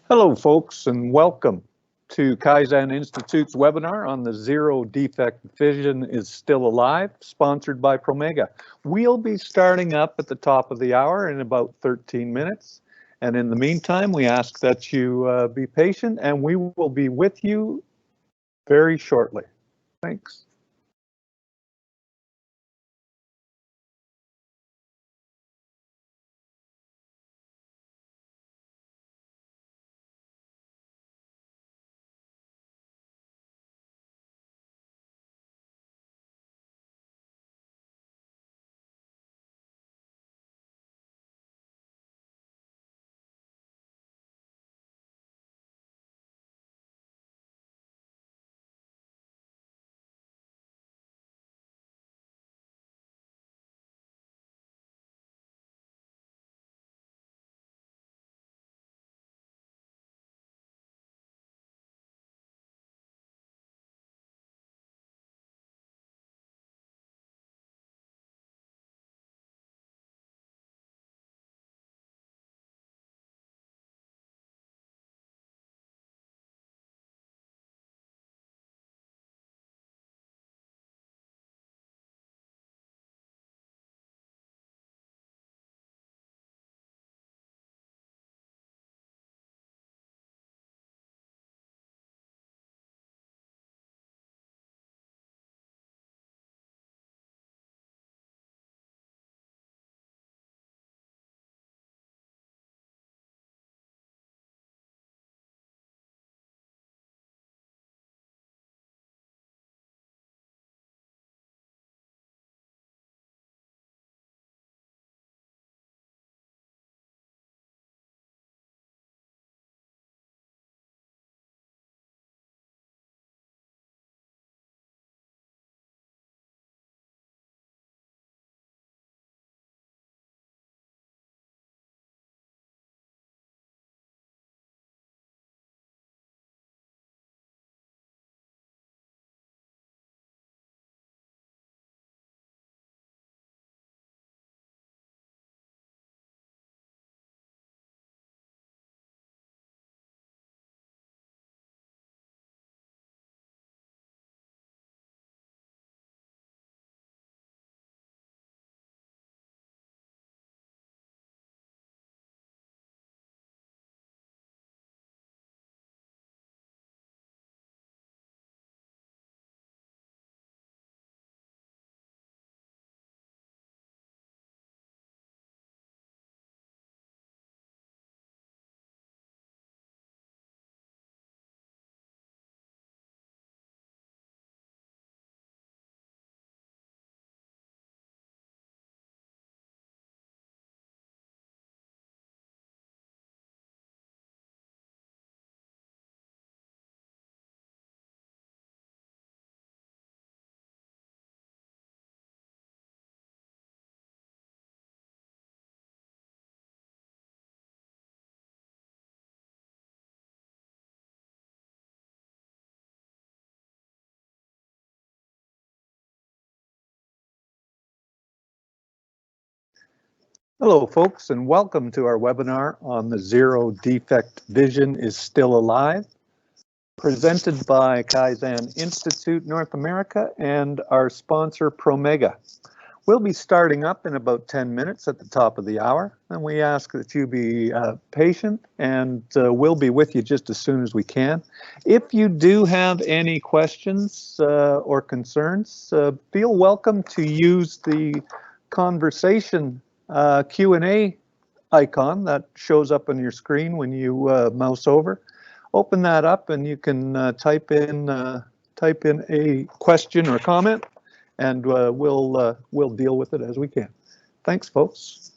Hello, folks, and welcome to Kaizen Institute's webinar on the Zero Defect Vision is Still Alive, sponsored by Promega. We'll be starting up at the top of the hour in about 13 minutes. And in the meantime, we ask that you be patient, and we will be with you very shortly. Thanks. Hello, folks, and welcome to our webinar on the Zero Defect Vision is Still Alive, presented by Kaizen Institute North America and our sponsor Promega. We'll be starting up in about 10 minutes at the top of the hour, and we ask that you be patient, and we'll be with you just as soon as we can. If you do have any questions or concerns, feel welcome to use the conversation Q&A icon that shows up on your screen when you mouse over. Open that up, and you can type in a question or comment, and we'll deal with it as we can. Thanks, folks.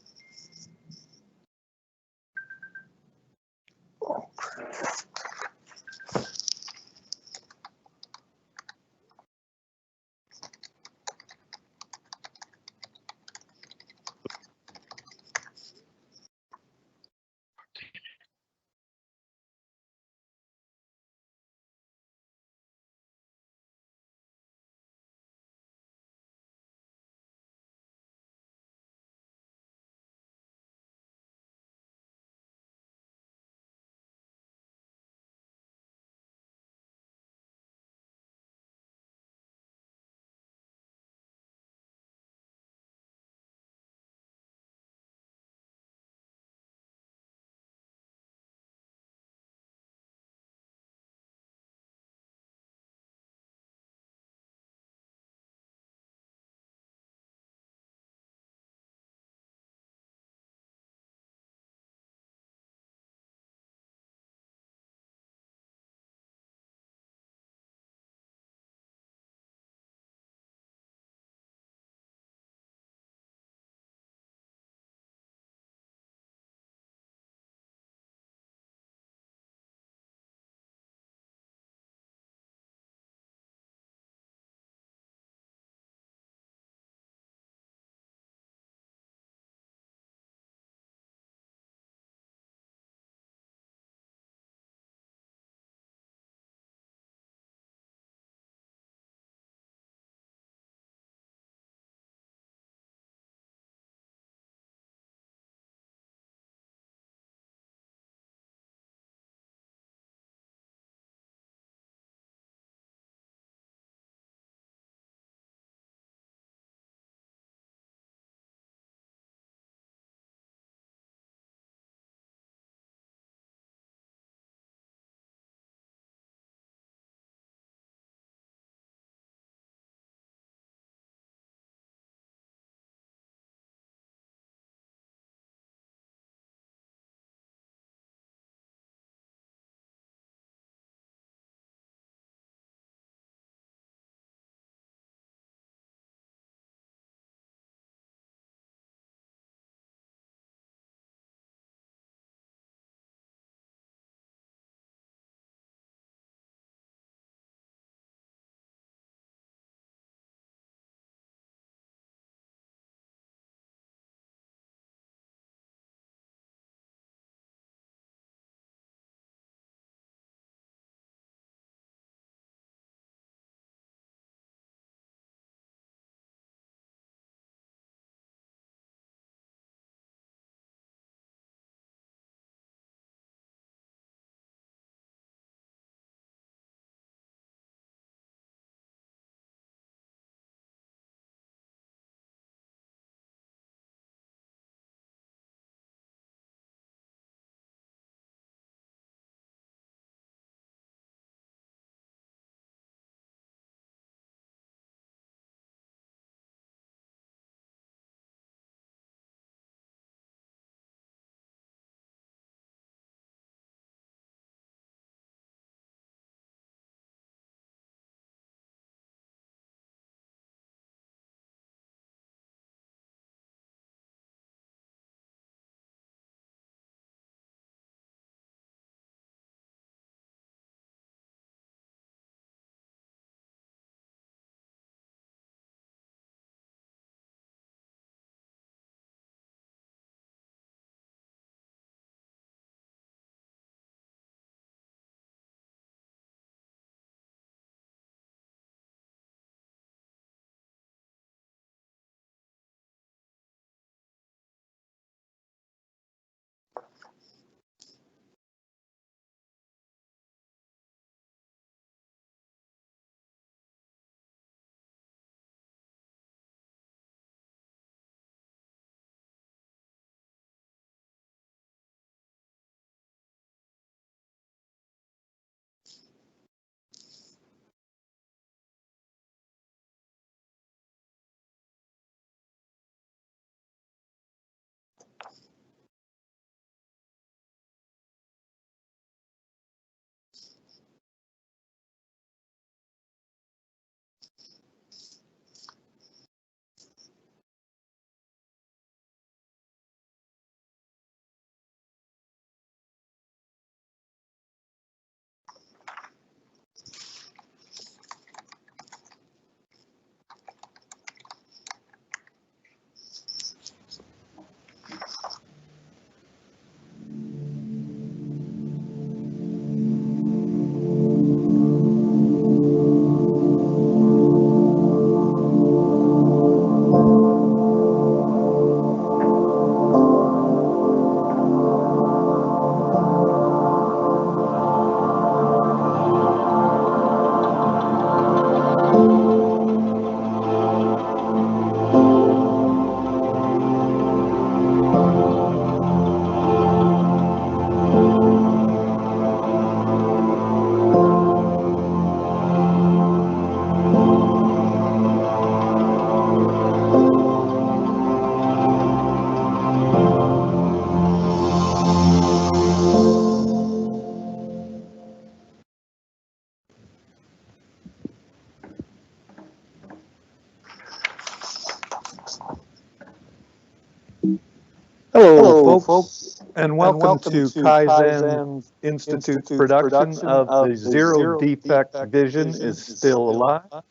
Hello, Hello, folks, and welcome to Kaizen Kaizen Institute's Institute's production production of the of the Zero Zero Defect Defect Vision Vision is is still still alive. alive.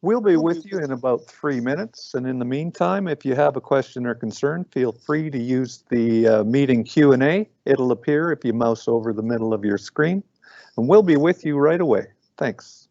We'll be with you in about 3 minutes, and in the meantime, if you have a question or concern, feel free to use the meeting Q&A. It'll appear if you mouse over the middle of your screen, and we'll be with you right away. Thanks.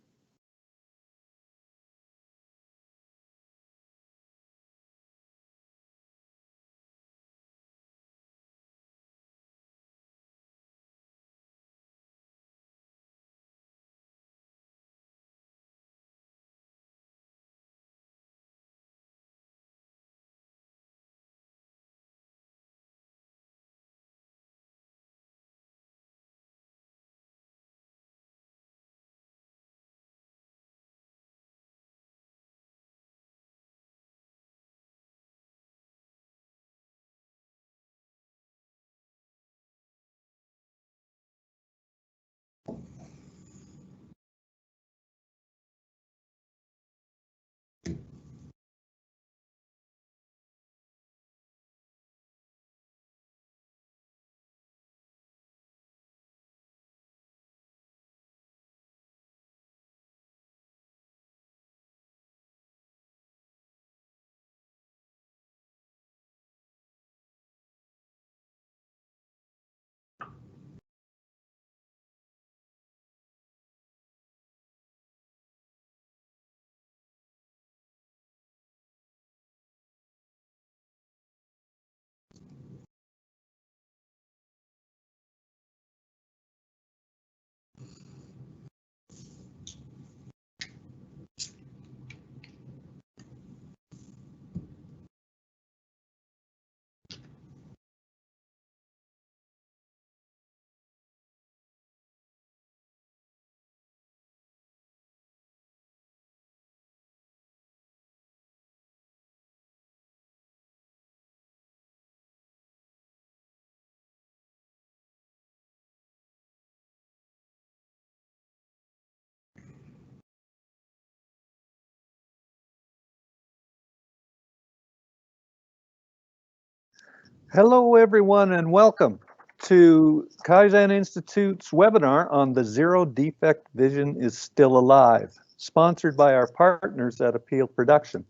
Hello, everyone, and welcome to Kaizen Institute's webinar on the Zero Defect Vision is Still Alive, sponsored by our partners at Appeal Production.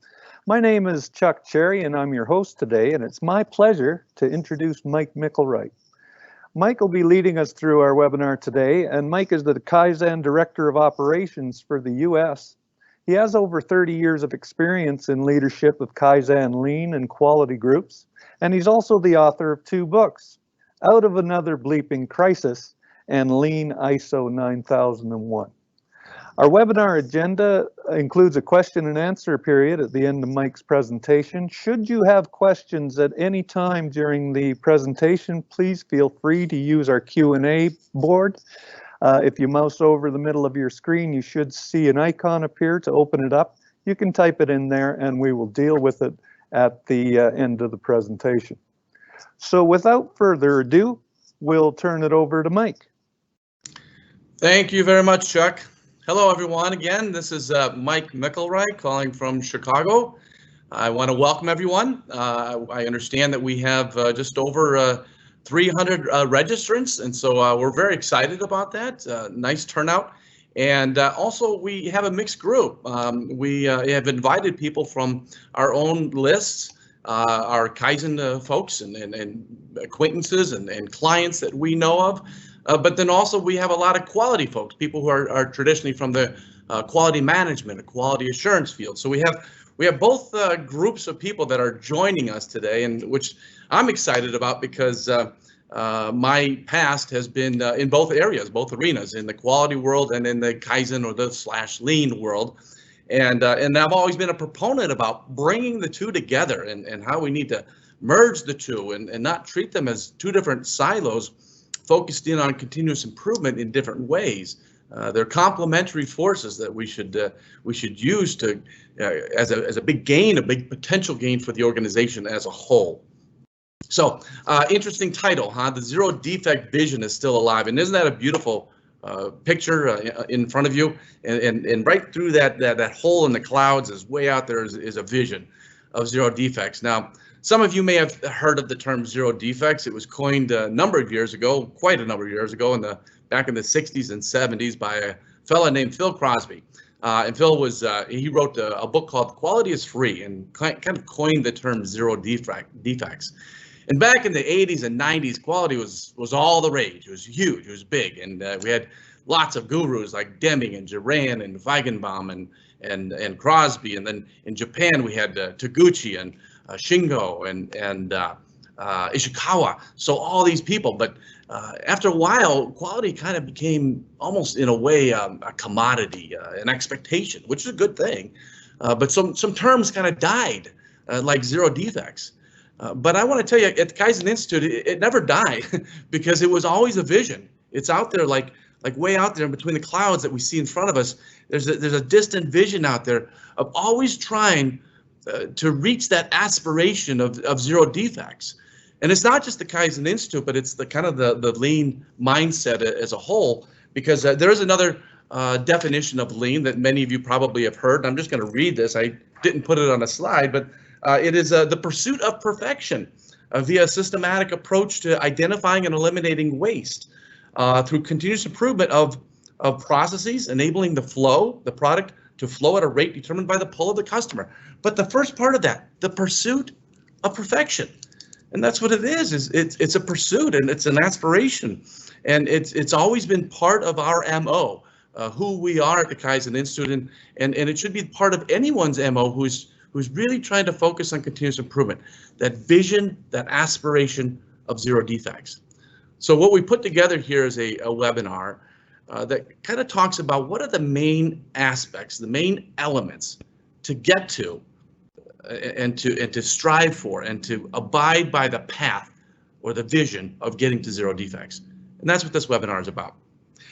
My name is Chuck Cherry, and I'm your host today, and it's my pleasure to introduce Mike Mickelwright. Mike will be leading us through our webinar today, and Mike is the Kaizen Director of Operations for the US. He has over 30 years of experience in leadership of Kaizen lean and quality groups, and he's also the author of 2 books, Out of Another Bleeping Crisis and Lean ISO 9001. Our webinar agenda includes a question and answer period at the end of Mike's presentation. Should you have questions at any time during the presentation, please feel free to use our Q&A board. If you mouse over the middle of your screen, you should see an icon appear to open it up. You can type it in there and we will deal with it at the end of the presentation. So without further ado, we'll turn it over to Mike. Thank you very much, Chuck. Hello, everyone. Again, this is Mike Mickelwright calling from Chicago. I want to welcome everyone. I understand that we have just over 300 registrants, and so we're very excited about that. Nice turnout. And also, we have a mixed group. We have invited people from our own lists, our Kaizen folks and acquaintances and clients that we know of. But then also we have a lot of quality folks, people who are traditionally from the quality management or quality assurance field. So we have both groups of people that are joining us today, and which I'm excited about because my past has been in both areas, both arenas, in the quality world and in the Kaizen or the /lean world. And I've always been a proponent about bringing the two together and how we need to merge the two and not treat them as two different silos focused in on continuous improvement in different ways. They're complementary forces that we should use to as a big gain, a big potential gain for the organization as a whole. So interesting title, huh? The Zero Defect Vision is Still Alive, and isn't that a beautiful picture in front of you? And right through that hole in the clouds is way out there is a vision of zero defects. Now, Some of you may have heard of the term zero defects. It was coined a number of years ago, quite a number of years ago, back in the 60s and 70s by a fellow named Phil Crosby. And Phil he wrote a book called Quality is Free and kind of coined the term zero defects. And back in the 80s and 90s, quality was all the rage. It was huge, it was big, and we had lots of gurus like Deming and Duran and Feigenbaum and Crosby, and then in Japan we had Taguchi and Shingo and Ishikawa. So all these people, but after a while, quality kind of became almost in a way a commodity, an expectation, which is a good thing. But some terms kind of died, like zero defects. But I want to tell you, at the Kaizen Institute, it never died because it was always a vision. It's out there, like way out there between the clouds that we see in front of us. There's a distant vision out there of always trying to reach that aspiration of zero defects. And it's not just the Kaizen Institute, but it's the kind of the lean mindset as a whole, because there is another definition of lean that many of you probably have heard. I'm just going to read this. I didn't put it on a slide, but it is the pursuit of perfection via a systematic approach to identifying and eliminating waste through continuous improvement of processes, enabling the product to flow at a rate determined by the pull of the customer. But the first part of that, the pursuit of perfection. And that's what it is it's a pursuit and it's an aspiration. And it's always been part of our MO, who we are at the Kaizen Institute, and it should be part of anyone's MO who's really trying to focus on continuous improvement, that vision, that aspiration of zero defects. So what we put together here is a webinar that kind of talks about what are the main aspects, the main elements to get to and to strive for and to abide by the path or the vision of getting to zero defects. And that's what this webinar is about.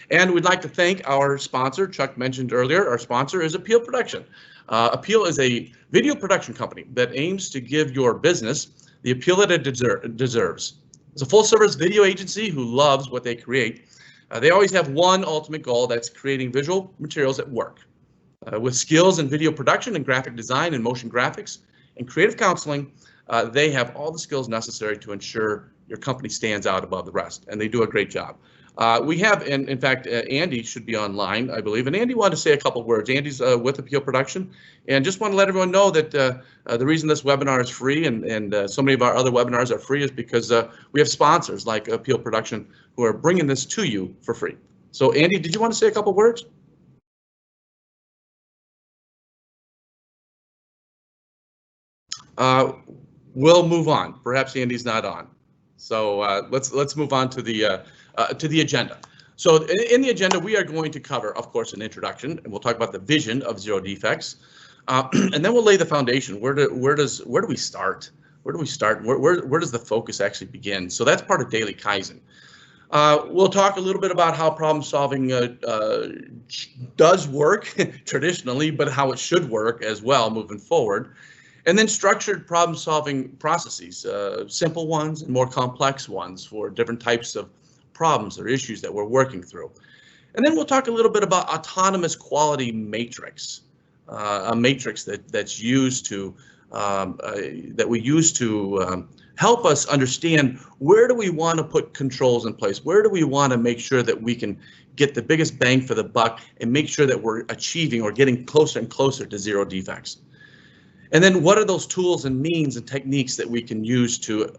And we'd like to thank our sponsor. Chuck mentioned earlier, our sponsor is Appeal Production. Appeal is a video production company that aims to give your business the appeal that it deserves. It's a full-service video agency who loves what they create. They always have one ultimate goal, that's creating visual materials that work. With skills in video production and graphic design and motion graphics and creative counseling, they have all the skills necessary to ensure your company stands out above the rest, and they do a great job. We have, in fact, Andy should be online, I believe, and Andy wanted to say a couple words. Andy's with Appeal Production, and just want to let everyone know that the reason this webinar is free and so many of our other webinars are free is because we have sponsors like Appeal Production who are bringing this to you for free. So Andy, did you want to say a couple words? We'll move on. Perhaps Andy's not on. So let's move on to the agenda. So in the agenda, we are going to cover, of course, an introduction, and we'll talk about the vision of zero defects, and then we'll lay the foundation. Where do we start? Where do we start? Where does the focus actually begin? So that's part of daily Kaizen. We'll talk a little bit about how problem solving does work traditionally, but how it should work as well moving forward. And then structured problem solving processes, simple ones and more complex ones for different types of problems or issues that we're working through. And then we'll talk a little bit about autonomous quality matrix, a matrix that's used to that we use to help us understand where do we want to put controls in place, where do we want to make sure that we can get the biggest bang for the buck and make sure that we're achieving or getting closer and closer to zero defects. And then what are those tools and means and techniques that we can use to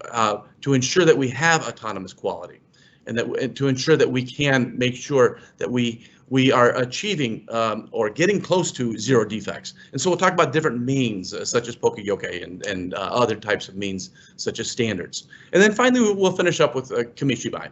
ensure that we have autonomous quality and to ensure that we can make sure that we are achieving or getting close to zero defects. And so we'll talk about different means such as Poka-yoke and other types of means such as standards. And then finally, we'll finish up with Kamishibai.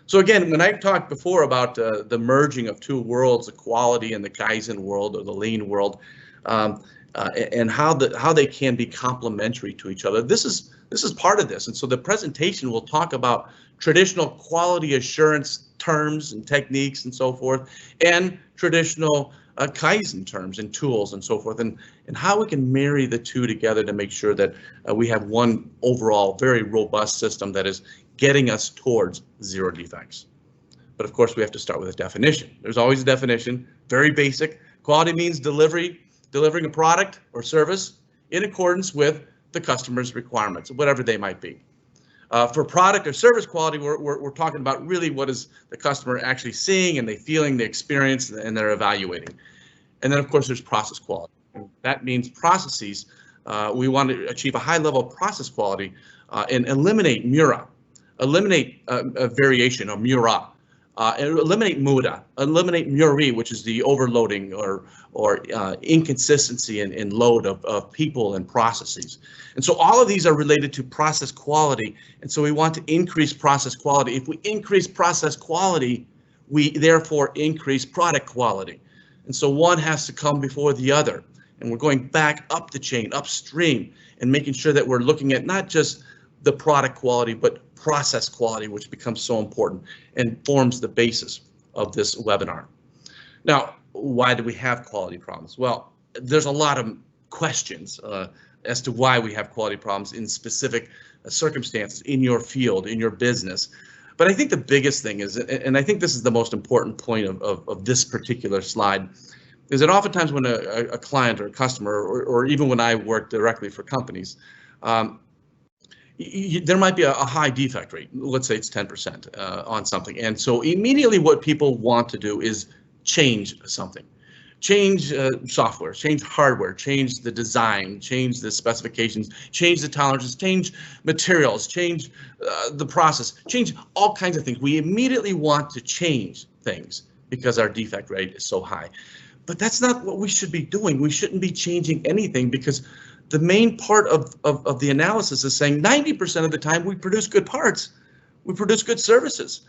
So again, when I talked before about the merging of two worlds, the quality and the Kaizen world or the lean world, and how they can be complementary to each other. This is part of this, and so the presentation will talk about traditional quality assurance terms and techniques and so forth, and traditional Kaizen terms and tools and so forth, and how we can marry the two together to make sure that we have one overall very robust system that is getting us towards zero defects. But of course, we have to start with a definition. There's always a definition, very basic. Quality means delivering a product or service in accordance with the customer's requirements, whatever they might be. For product or service quality, we're talking about really what is the customer actually seeing and they feeling, the experience, and they're evaluating. And then, of course, there's process quality. And that means processes. We want to achieve a high level of process quality and eliminate mura, eliminate variation or mura, eliminate muda, eliminate muri, which is the overloading or inconsistency in load of people and processes. And so all of these are related to process quality. And so we want to increase process quality. If we increase process quality, we therefore increase product quality. And so one has to come before the other. And we're going back up the chain, upstream, and making sure that we're looking at not just the product quality, but process quality, which becomes so important and forms the basis of this webinar. Now, why do we have quality problems? Well, there's a lot of questions as to why we have quality problems in specific circumstances in your field, in your business. But I think the biggest thing is, and I think this is the most important point of this particular slide, is that oftentimes when a client or a customer, or even when I work directly for companies, there might be a high defect rate. Let's say it's 10% on something. And so immediately what people want to do is change something. Change software, change hardware, change the design, change the specifications, change the tolerances, change materials, change the process, change all kinds of things. We immediately want to change things because our defect rate is so high. But that's not what we should be doing. We shouldn't be changing anything because the main part of the analysis is saying 90% of the time we produce good parts, we produce good services,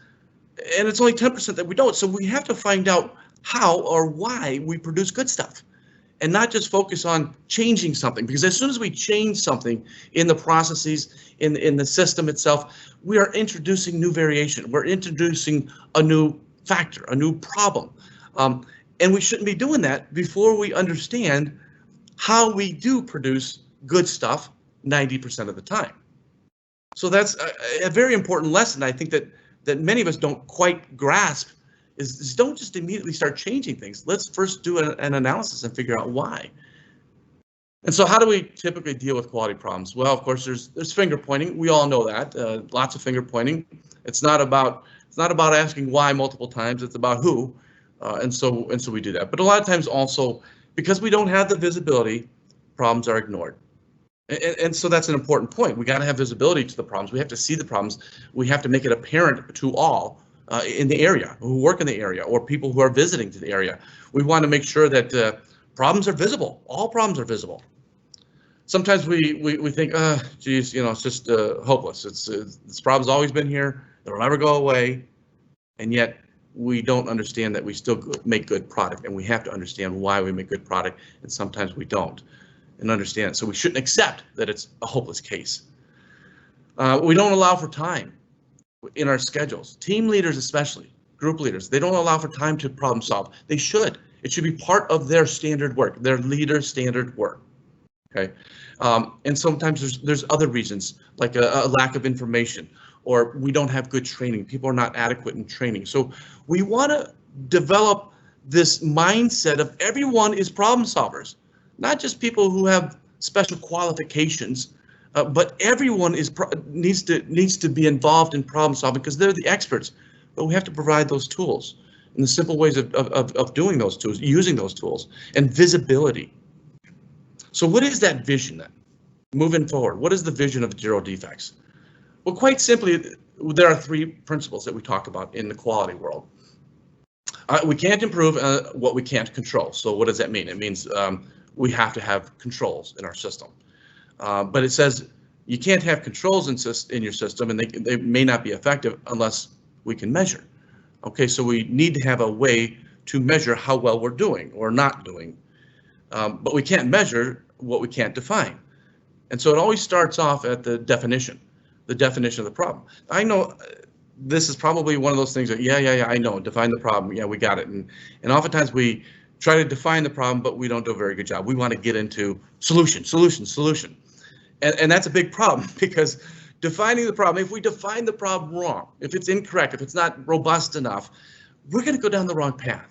and it's only 10% that we don't. So we have to find out how or why we produce good stuff and not just focus on changing something, because as soon as we change something in the processes, in the system itself, we are introducing new variation. We're introducing a new factor, a new problem. And we shouldn't be doing that before we understand how we do produce good stuff 90% of the time. So that's a very important lesson. I think that many of us don't quite grasp is don't just immediately start changing things. Let's first do an analysis and figure out why. And so how do we typically deal with quality problems? Well, of course, there's finger pointing. We all know that. Lots of finger pointing. It's not about asking why multiple times. It's about who. And so we do that. But a lot of times also, because we don't have the visibility, problems are ignored. And so that's an important point. We got to have visibility to the problems. We have to see the problems. We have to make it apparent to all in the area, who work in the area, or people who are visiting to the area. We want to make sure that problems are visible. All problems are visible. Sometimes we think, geez, it's just hopeless. This problem's always been here. It'll never go away. And yet we don't understand that we still make good product, and we have to understand why we make good product, and sometimes we don't, and understand it. So we shouldn't accept that it's a hopeless case. We don't allow for time in our schedules. Team leaders, especially group leaders, they don't allow for time to problem solve. They should. It should be part of their standard work, their leader standard work. Okay, and sometimes there's other reasons, like a lack of information, or we don't have good training. People are not adequate in training. So we want to develop this mindset of everyone is problem solvers, not just people who have special qualifications, but everyone needs to be involved in problem solving because they're the experts. But we have to provide those tools and the simple ways of doing those tools, using those tools, and visibility. So what is that vision then? Moving forward, what is the vision of zero defects? Well, quite simply, there are three principles that we talk about in the quality world. We can't improve what we can't control. So what does that mean? It means we have to have controls in our system. But it says you can't have controls in your system, and they may not be effective unless we can measure. Okay, so we need to have a way to measure how well we're doing or not doing. But we can't measure what we can't define. And so it always starts off at the definition of the problem. I know this is probably one of those things that, yeah, I know, define the problem. Yeah, we got it. And oftentimes we try to define the problem, but we don't do a very good job. We want to get into solution. And that's a big problem because defining the problem, if we define the problem wrong, if it's incorrect, if it's not robust enough, we're going to go down the wrong path.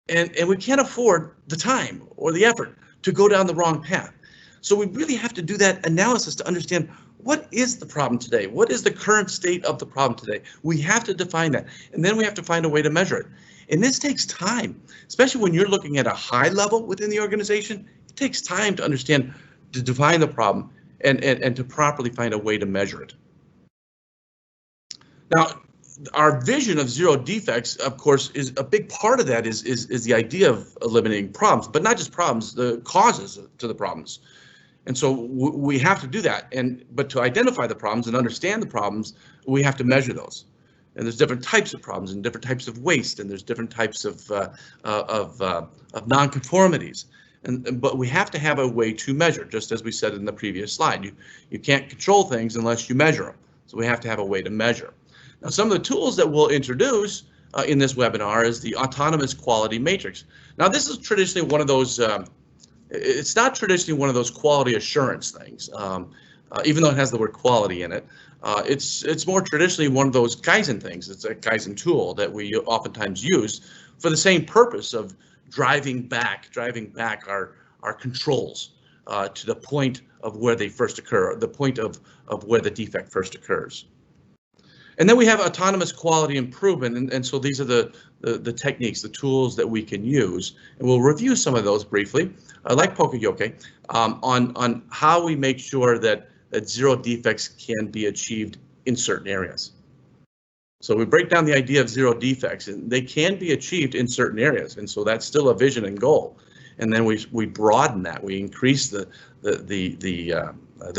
And we can't afford the time or the effort to go down the wrong path. So we really have to do that analysis to understand what is the problem today? What is the current state of the problem today? We have to define that, and then we have to find a way to measure it. And this takes time, especially when you're looking at a high level within the organization. It takes time to understand, to define the problem, and to properly find a way to measure it. Now, our vision of zero defects, of course, is a big part of that is the idea of eliminating problems, but not just problems, the causes to the problems. And so we have to do that. But to identify the problems and understand the problems, we have to measure those. And there's different types of problems and different types of waste, and there's different types of nonconformities. But we have to have a way to measure, just as we said in the previous slide. You can't control things unless you measure them. So we have to have a way to measure. Now, some of the tools that we'll introduce in this webinar is the autonomous quality matrix. Now, this is traditionally one of those, it's not traditionally one of those quality assurance things, even though it has the word quality in it. It's more traditionally one of those Kaizen things. It's a Kaizen tool that we oftentimes use for the same purpose of driving back our controls to the point of where they first occur, the point of where the defect first occurs. And then we have autonomous quality improvement, and so these are the techniques, the tools that we can use, and we'll review some of those briefly, like Poka-yoke, on how we make sure that zero defects can be achieved in certain areas. So we break down the idea of zero defects, and they can be achieved in certain areas, and so that's still a vision and goal. And then we broaden that, we increase the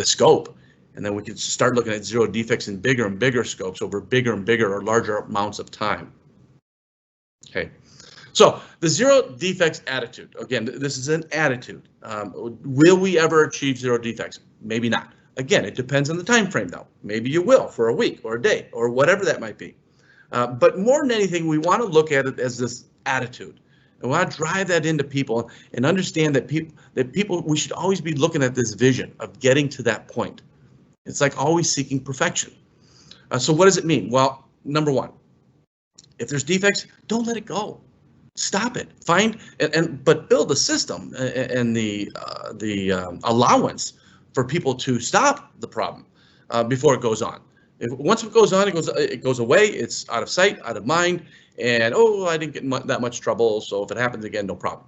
scope. And then we can start looking at zero defects in bigger and bigger scopes over bigger and bigger or larger amounts of time. Okay, so the zero defects attitude. Again, this is an attitude. Will we ever achieve zero defects? Maybe not. Again, it depends on the time frame, though. Maybe you will for a week or a day or whatever that might be. But more than anything, we want to look at it as this attitude. And we want to drive that into people and understand that people, we should always be looking at this vision of getting to that point. It's like always seeking perfection. So what does it mean? Well, number one, if there's defects, don't let it go. Stop it. Find but build a system and the allowance for people to stop the problem before it goes on. Once it goes on, it goes away. It's out of sight, out of mind, and oh, I didn't get that much trouble, so if it happens again, no problem.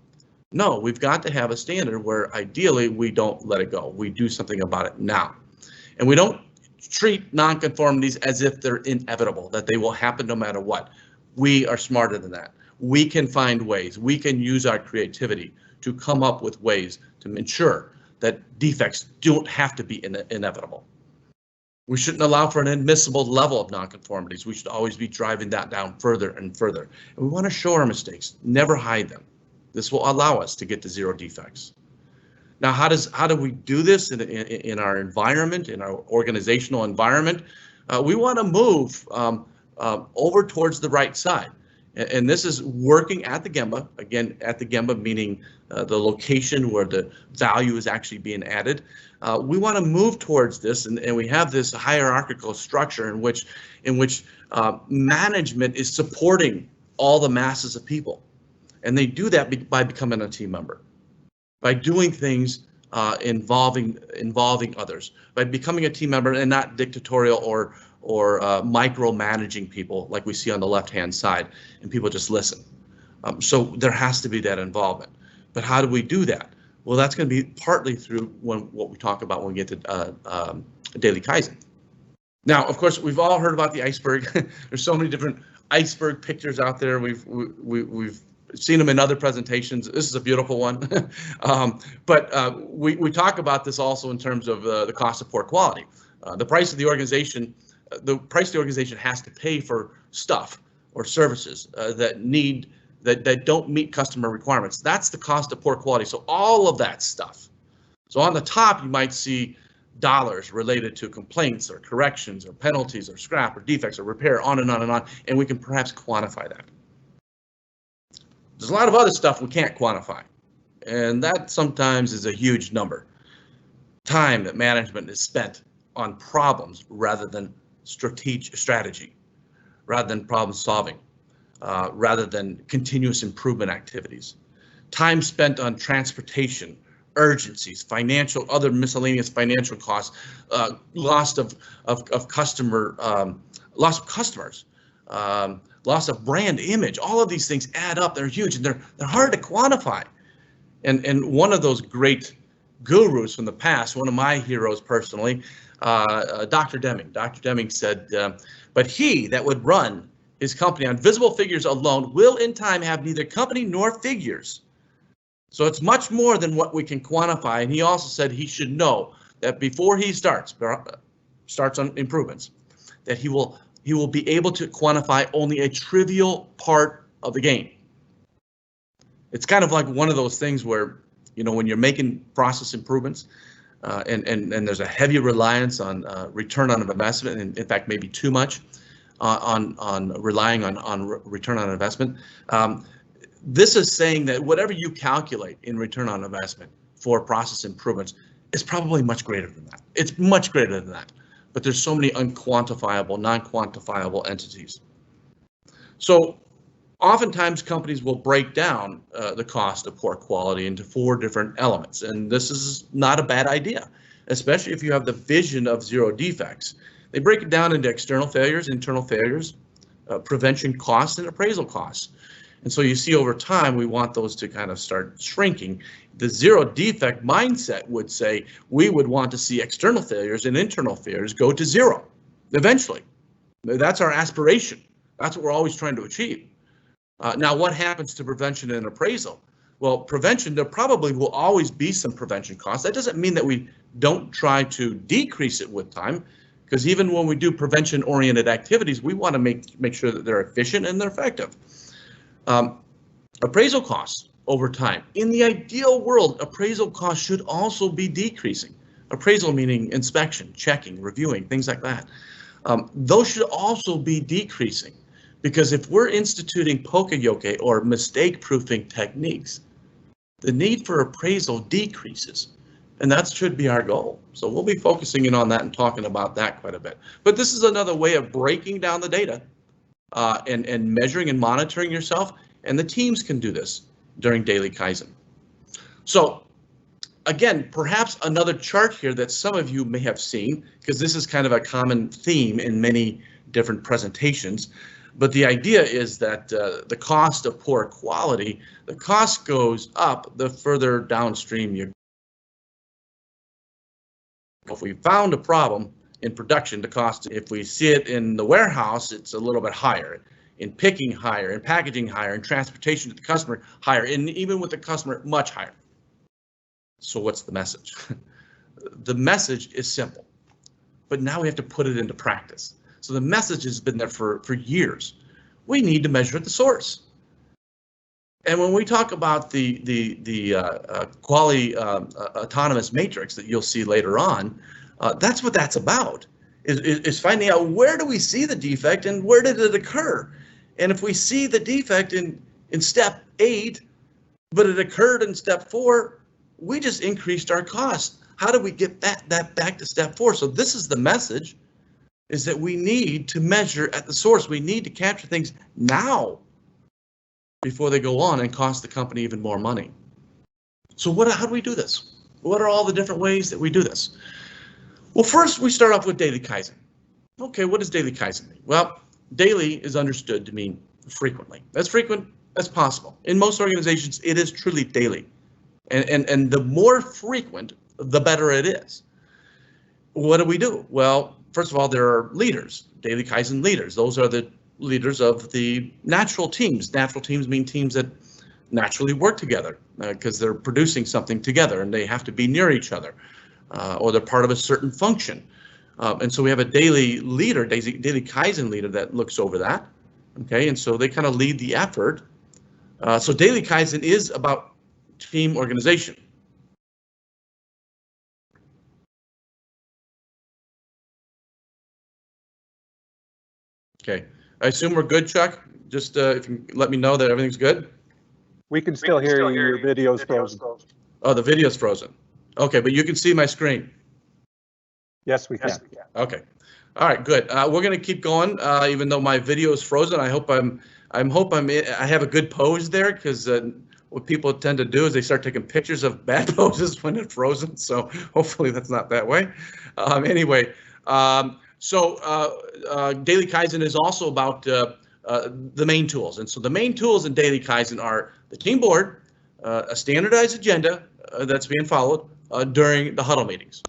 No, we've got to have a standard where ideally we don't let it go. We do something about it now. And we don't treat nonconformities as if they're inevitable, that they will happen no matter what. We are smarter than that. We can find ways. We can use our creativity to come up with ways to ensure that defects don't have to be inevitable. We shouldn't allow for an admissible level of nonconformities. We should always be driving that down further and further. And we want to show our mistakes, never hide them. This will allow us to get to zero defects. Now, how do we do this in our environment, in our organizational environment? We want to move over towards the right side. And this is working at the Gemba, again, at the Gemba meaning the location where the value is actually being added. We want to move towards this, and we have this hierarchical structure in which management is supporting all the masses of people. And they do that by becoming a team member, by doing things involving others, by becoming a team member and not dictatorial or micromanaging people like we see on the left-hand side, and people just listen. So there has to be that involvement. But how do we do that? Well, that's going to be partly through what we talk about when we get to daily Kaizen. Now, of course, we've all heard about the iceberg. There's so many different iceberg pictures out there. We've seen them in other presentations. This is a beautiful one. But we talk about this also in terms of the cost of poor quality. The price the organization has to pay for stuff or services that don't meet customer requirements. That's the cost of poor quality. So all of that stuff. So on the top, you might see dollars related to complaints or corrections or penalties or scrap or defects or repair, on and on and on, and we can perhaps quantify that. There's a lot of other stuff we can't quantify, and that sometimes is a huge number. Time that management is spent on problems rather than strategy, rather than problem solving, rather than continuous improvement activities. Time spent on transportation urgencies, other miscellaneous financial costs, loss of customer, loss of customers, loss of brand image. All of these things add up. They're huge and they're hard to quantify. And one of those great gurus from the past, one of my heroes personally, Dr. Deming. Dr. Deming said, but he that would run his company on visible figures alone will in time have neither company nor figures. So it's much more than what we can quantify. And he also said he should know that before he starts on improvements, that he will be able to quantify only a trivial part of the game. It's kind of like one of those things where, you know, when you're making process improvements, and there's a heavy reliance on return on investment, and in fact maybe too much on relying on return on investment. This is saying that whatever you calculate in return on investment for process improvements is probably much greater than that. It's much greater than that, but there's so many unquantifiable, non-quantifiable entities. So oftentimes companies will break down the cost of poor quality into 4 different elements, and this is not a bad idea, especially if you have the vision of 0 defects. They break it down into external failures, internal failures, prevention costs, and appraisal costs. And so you see over time, we want those to kind of start shrinking. The 0 defect mindset would say we would want to see external failures and internal failures go to 0 eventually. That's our aspiration. That's what we're always trying to achieve. Now, what happens to prevention and appraisal? Well, prevention, there probably will always be some prevention costs. That doesn't mean that we don't try to decrease it with time, because even when we do prevention-oriented activities, we want to make sure that they're efficient and they're effective. Appraisal costs over time. In the ideal world, appraisal costs should also be decreasing. Appraisal meaning inspection, checking, reviewing, things like that. Those should also be decreasing, because if we're instituting poka-yoke or mistake-proofing techniques, the need for appraisal decreases, and that should be our goal. So we'll be focusing in on that and talking about that quite a bit. But this is another way of breaking down the data and measuring and monitoring yourself, and the teams can do this during daily Kaizen. So again, perhaps another chart here that some of you may have seen, because this is kind of a common theme in many different presentations, but the idea is that the cost of poor quality, the cost goes up the further downstream you go. If we found a problem in production, the cost, if we see it in the warehouse, it's a little bit higher. In picking, higher. In packaging, higher. In transportation to the customer, higher. And even with the customer, much higher. So what's the message? The message is simple, but now we have to put it into practice. So the message has been there for years. We need to measure at the source. And when we talk about the quality autonomous matrix that you'll see later on, that's what that's about, is finding out where do we see the defect and where did it occur? And if we see the defect in step 8, but it occurred in step 4, we just increased our cost. How do we get that back to step 4? So this is the message, is that we need to measure at the source. We need to capture things now before they go on and cost the company even more money. So how do we do this? What are all the different ways that we do this? Well, first we start off with daily Kaizen. Okay, what does daily Kaizen mean? Well, daily is understood to mean frequently. As frequent as possible. In most organizations, it is truly daily. And the more frequent, the better it is. What do we do? Well, first of all, there are leaders, daily Kaizen leaders. Those are the leaders of the natural teams. Natural teams mean teams that naturally work together because they're producing something together and they have to be near each other or they're part of a certain function. And so we have a daily leader, daily Kaizen leader that looks over that. Okay, and so they kind of lead the effort. So daily Kaizen is about team organization. Okay, I assume we're good, Chuck? Just if you let me know that everything's good. We can still hear you. Your video's frozen. Oh, the video's frozen. Okay, but you can see my screen. Yes, we can. Okay. All right, good. We're going to keep going, even though my video is frozen. I hope I have a good pose there, because what people tend to do is they start taking pictures of bad poses when it's frozen. So hopefully that's not that way. Anyway, Daily Kaizen is also about the main tools. And so the main tools in Daily Kaizen are the team board, a standardized agenda that's being followed during the huddle meetings.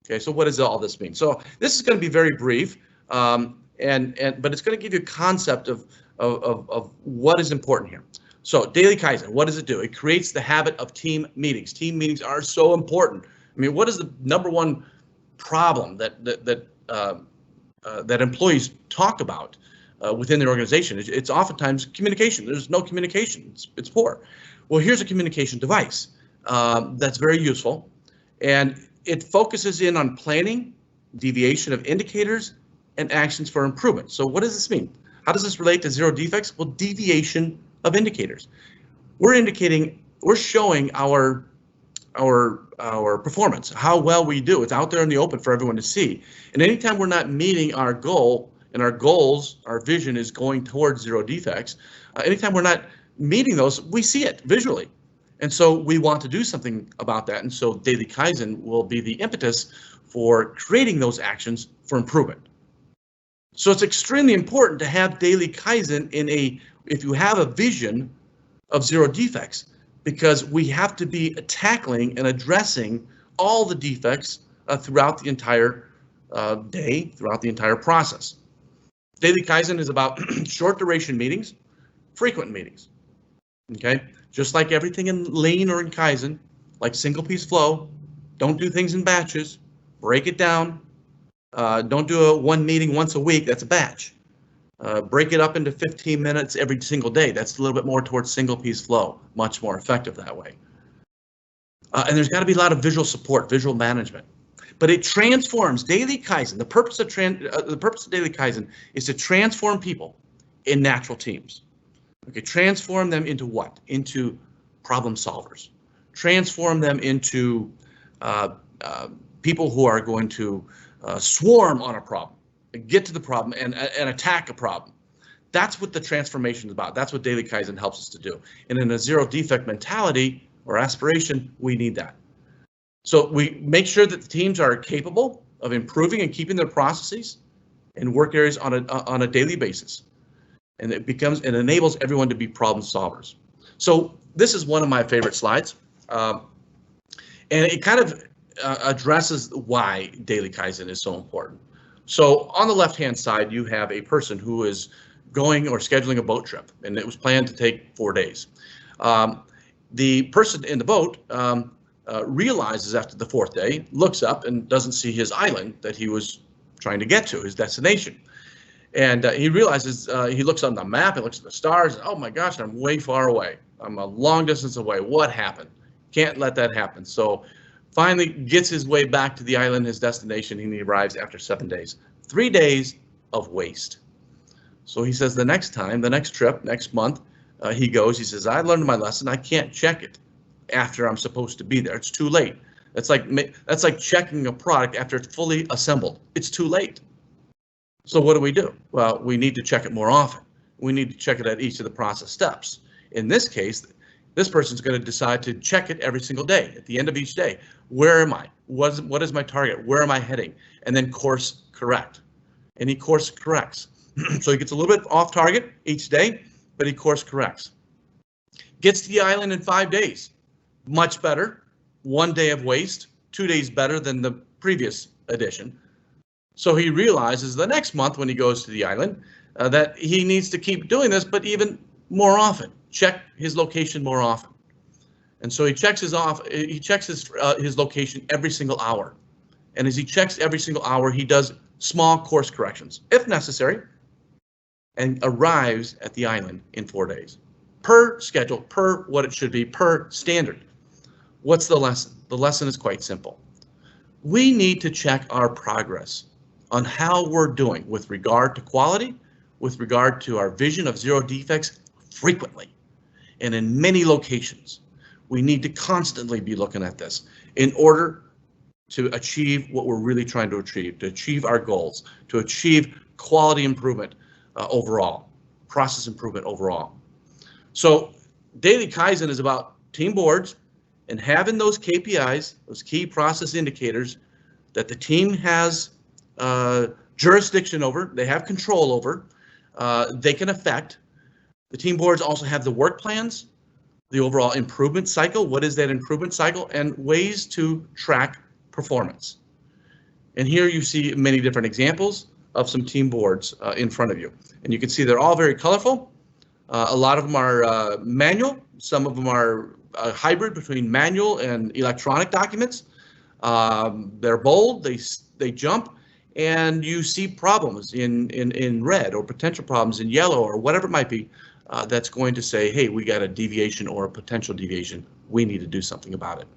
Okay, so what does all this mean? So this is going to be very brief, but it's going to give you a concept of what is important here. So Daily Kaizen, what does it do? It creates the habit of team meetings. Team meetings are so important. I mean, what is the number one problem that employees talk about within their organization? It's oftentimes communication. There's no communication. It's poor. Well, here's a communication device that's very useful, and it focuses in on planning, deviation of indicators, and actions for improvement. So what does this mean? How does this relate to zero defects? Well, deviation of indicators. We're showing our performance, how well we do. It's out there in the open for everyone to see. And anytime we're not meeting our goal, and our goals, our vision is going towards zero defects, anytime we're not meeting those, we see it visually. And so we want to do something about that. And so Daily Kaizen will be the impetus for creating those actions for improvement. So it's extremely important to have Daily Kaizen if you have a vision of zero defects, because we have to be tackling and addressing all the defects throughout the entire day, throughout the entire process. Daily Kaizen is about short duration meetings, frequent meetings. Okay, just like everything in Lean or in Kaizen, like single piece flow, don't do things in batches, break it down. Don't do one meeting once a week, that's a batch. Break it up into 15 minutes every single day. That's a little bit more towards single piece flow, much more effective that way. And there's got to be a lot of visual support, visual management. But it transforms Daily Kaizen. The purpose of Daily Kaizen is to transform people in natural teams. Okay, transform them into what? Into problem solvers. Transform them into people who are going to swarm on a problem, get to the problem and attack a problem. That's what the transformation is about. That's what Daily Kaizen helps us to do. And in a zero defect mentality or aspiration, we need that. So we make sure that the teams are capable of improving and keeping their processes and work areas on a daily basis. And it enables everyone to be problem solvers. So this is one of my favorite slides. And it kind of addresses why Daily Kaizen is so important. So on the left-hand side, you have a person who is going or scheduling a boat trip, and it was planned to take 4 days. The person in the boat realizes after the 4th day, looks up and doesn't see his island that he was trying to get to, his destination. And he realizes, he looks on the map, and looks at the stars, and oh my gosh, I'm way far away. I'm a long distance away. What happened? Can't let that happen. So finally gets his way back to the island, his destination, and he arrives after 7 days. 3 days of waste. So he says the next time, the next trip, next month, he goes, he says, I learned my lesson. I can't check it after I'm supposed to be there. It's too late. That's like checking a product after it's fully assembled. It's too late. So what do? Well, we need to check it more often. We need to check it at each of the process steps. In this case, this person's going to decide to check it every single day. At the end of each day, where am I? What is my target? Where am I heading? And then course correct. And he course corrects. So he gets a little bit off target each day, but he course corrects. Gets to the island in 5 days. Much better. 1 day of waste, 2 days better than the previous edition. So he realizes the next month when he goes to the island that he needs to keep doing this, but even more often. Check his location more often. And so he checks his location every single hour. And as he checks every single hour, he does small course corrections, if necessary, and arrives at the island in 4 days. Per schedule, per what it should be, per standard. What's the lesson? The lesson is quite simple. We need to check our progress on how we're doing with regard to quality, with regard to our vision of zero defects frequently and in many locations. We need to constantly be looking at this in order to achieve what we're really trying to achieve our goals, to achieve quality improvement overall, process improvement overall. So daily Kaizen is about team boards and having those KPIs, those key process indicators that the team has jurisdiction over, they have control over, they can affect. The team boards also have the work plans, the overall improvement cycle, what is that improvement cycle, and ways to track performance. And here you see many different examples of some team boards in front of you. And you can see they're all very colorful. A lot of them are manual, some of them are a hybrid between manual and electronic documents. They're bold, they jump, and you see problems in red or potential problems in yellow or whatever it might be. That's going to say, hey, we got a deviation or a potential deviation. We need to do something about it.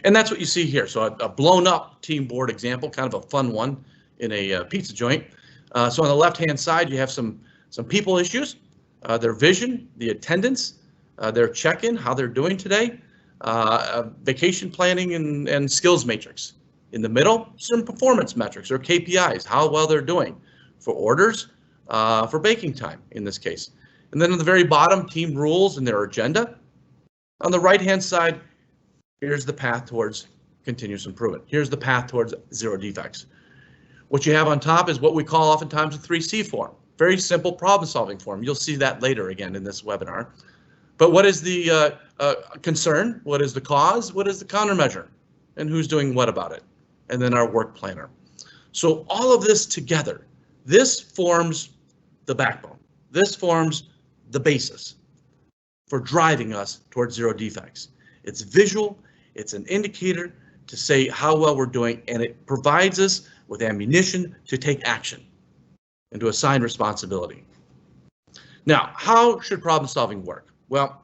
And that's what you see here. So a blown up team board example, kind of a fun one in a pizza joint. So on the left-hand side, you have some people issues, their vision, the attendance, their check-in, how they're doing today, vacation planning and skills matrix. In the middle, some performance metrics or KPIs, how well they're doing for orders, for baking time in this case. And then on the very bottom, team rules and their agenda. On the right-hand side, here's the path towards continuous improvement. Here's the path towards zero defects. What you have on top is what we call oftentimes a 3C form. Very simple problem-solving form. You'll see that later again in this webinar. But what is the concern? What is the cause? What is the countermeasure? And who's doing what about it? And then our work planner. So all of this together, this forms the backbone. This forms the basis for driving us towards zero defects. It's visual, it's an indicator to say how well we're doing, and it provides us with ammunition to take action and to assign responsibility. Now, how should problem solving work? Well,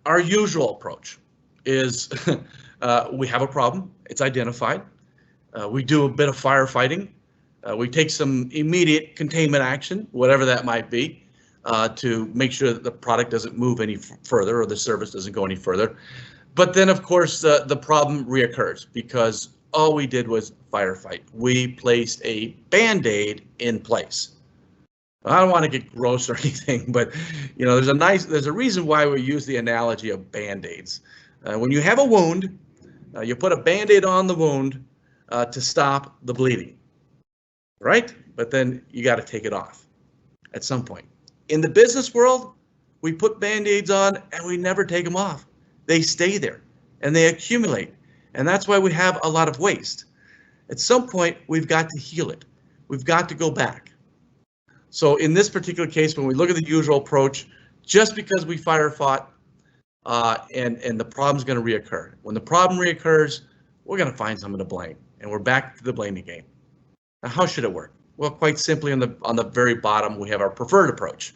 our usual approach is we have a problem, it's identified, we do a bit of firefighting, we take some immediate containment action, whatever that might be, to make sure that the product doesn't move any further or the service doesn't go any further. But then, of course, the problem reoccurs because all we did was firefight. We placed a Band-Aid in place. I don't want to get gross or anything, but you know, there's a reason why we use the analogy of Band-Aids. When you have a wound, you put a Band-Aid on the wound to stop the bleeding, right? But then you got to take it off at some point. In the business world, we put Band-Aids on and we never take them off. They stay there and they accumulate. And that's why we have a lot of waste. At some point, we've got to heal it. We've got to go back. So in this particular case, when we look at the usual approach, just because we fought and the problem's going to reoccur. When the problem reoccurs, we're going to find someone to blame, and we're back to the blaming game. Now, how should it work? Well, quite simply, on the very bottom, we have our preferred approach.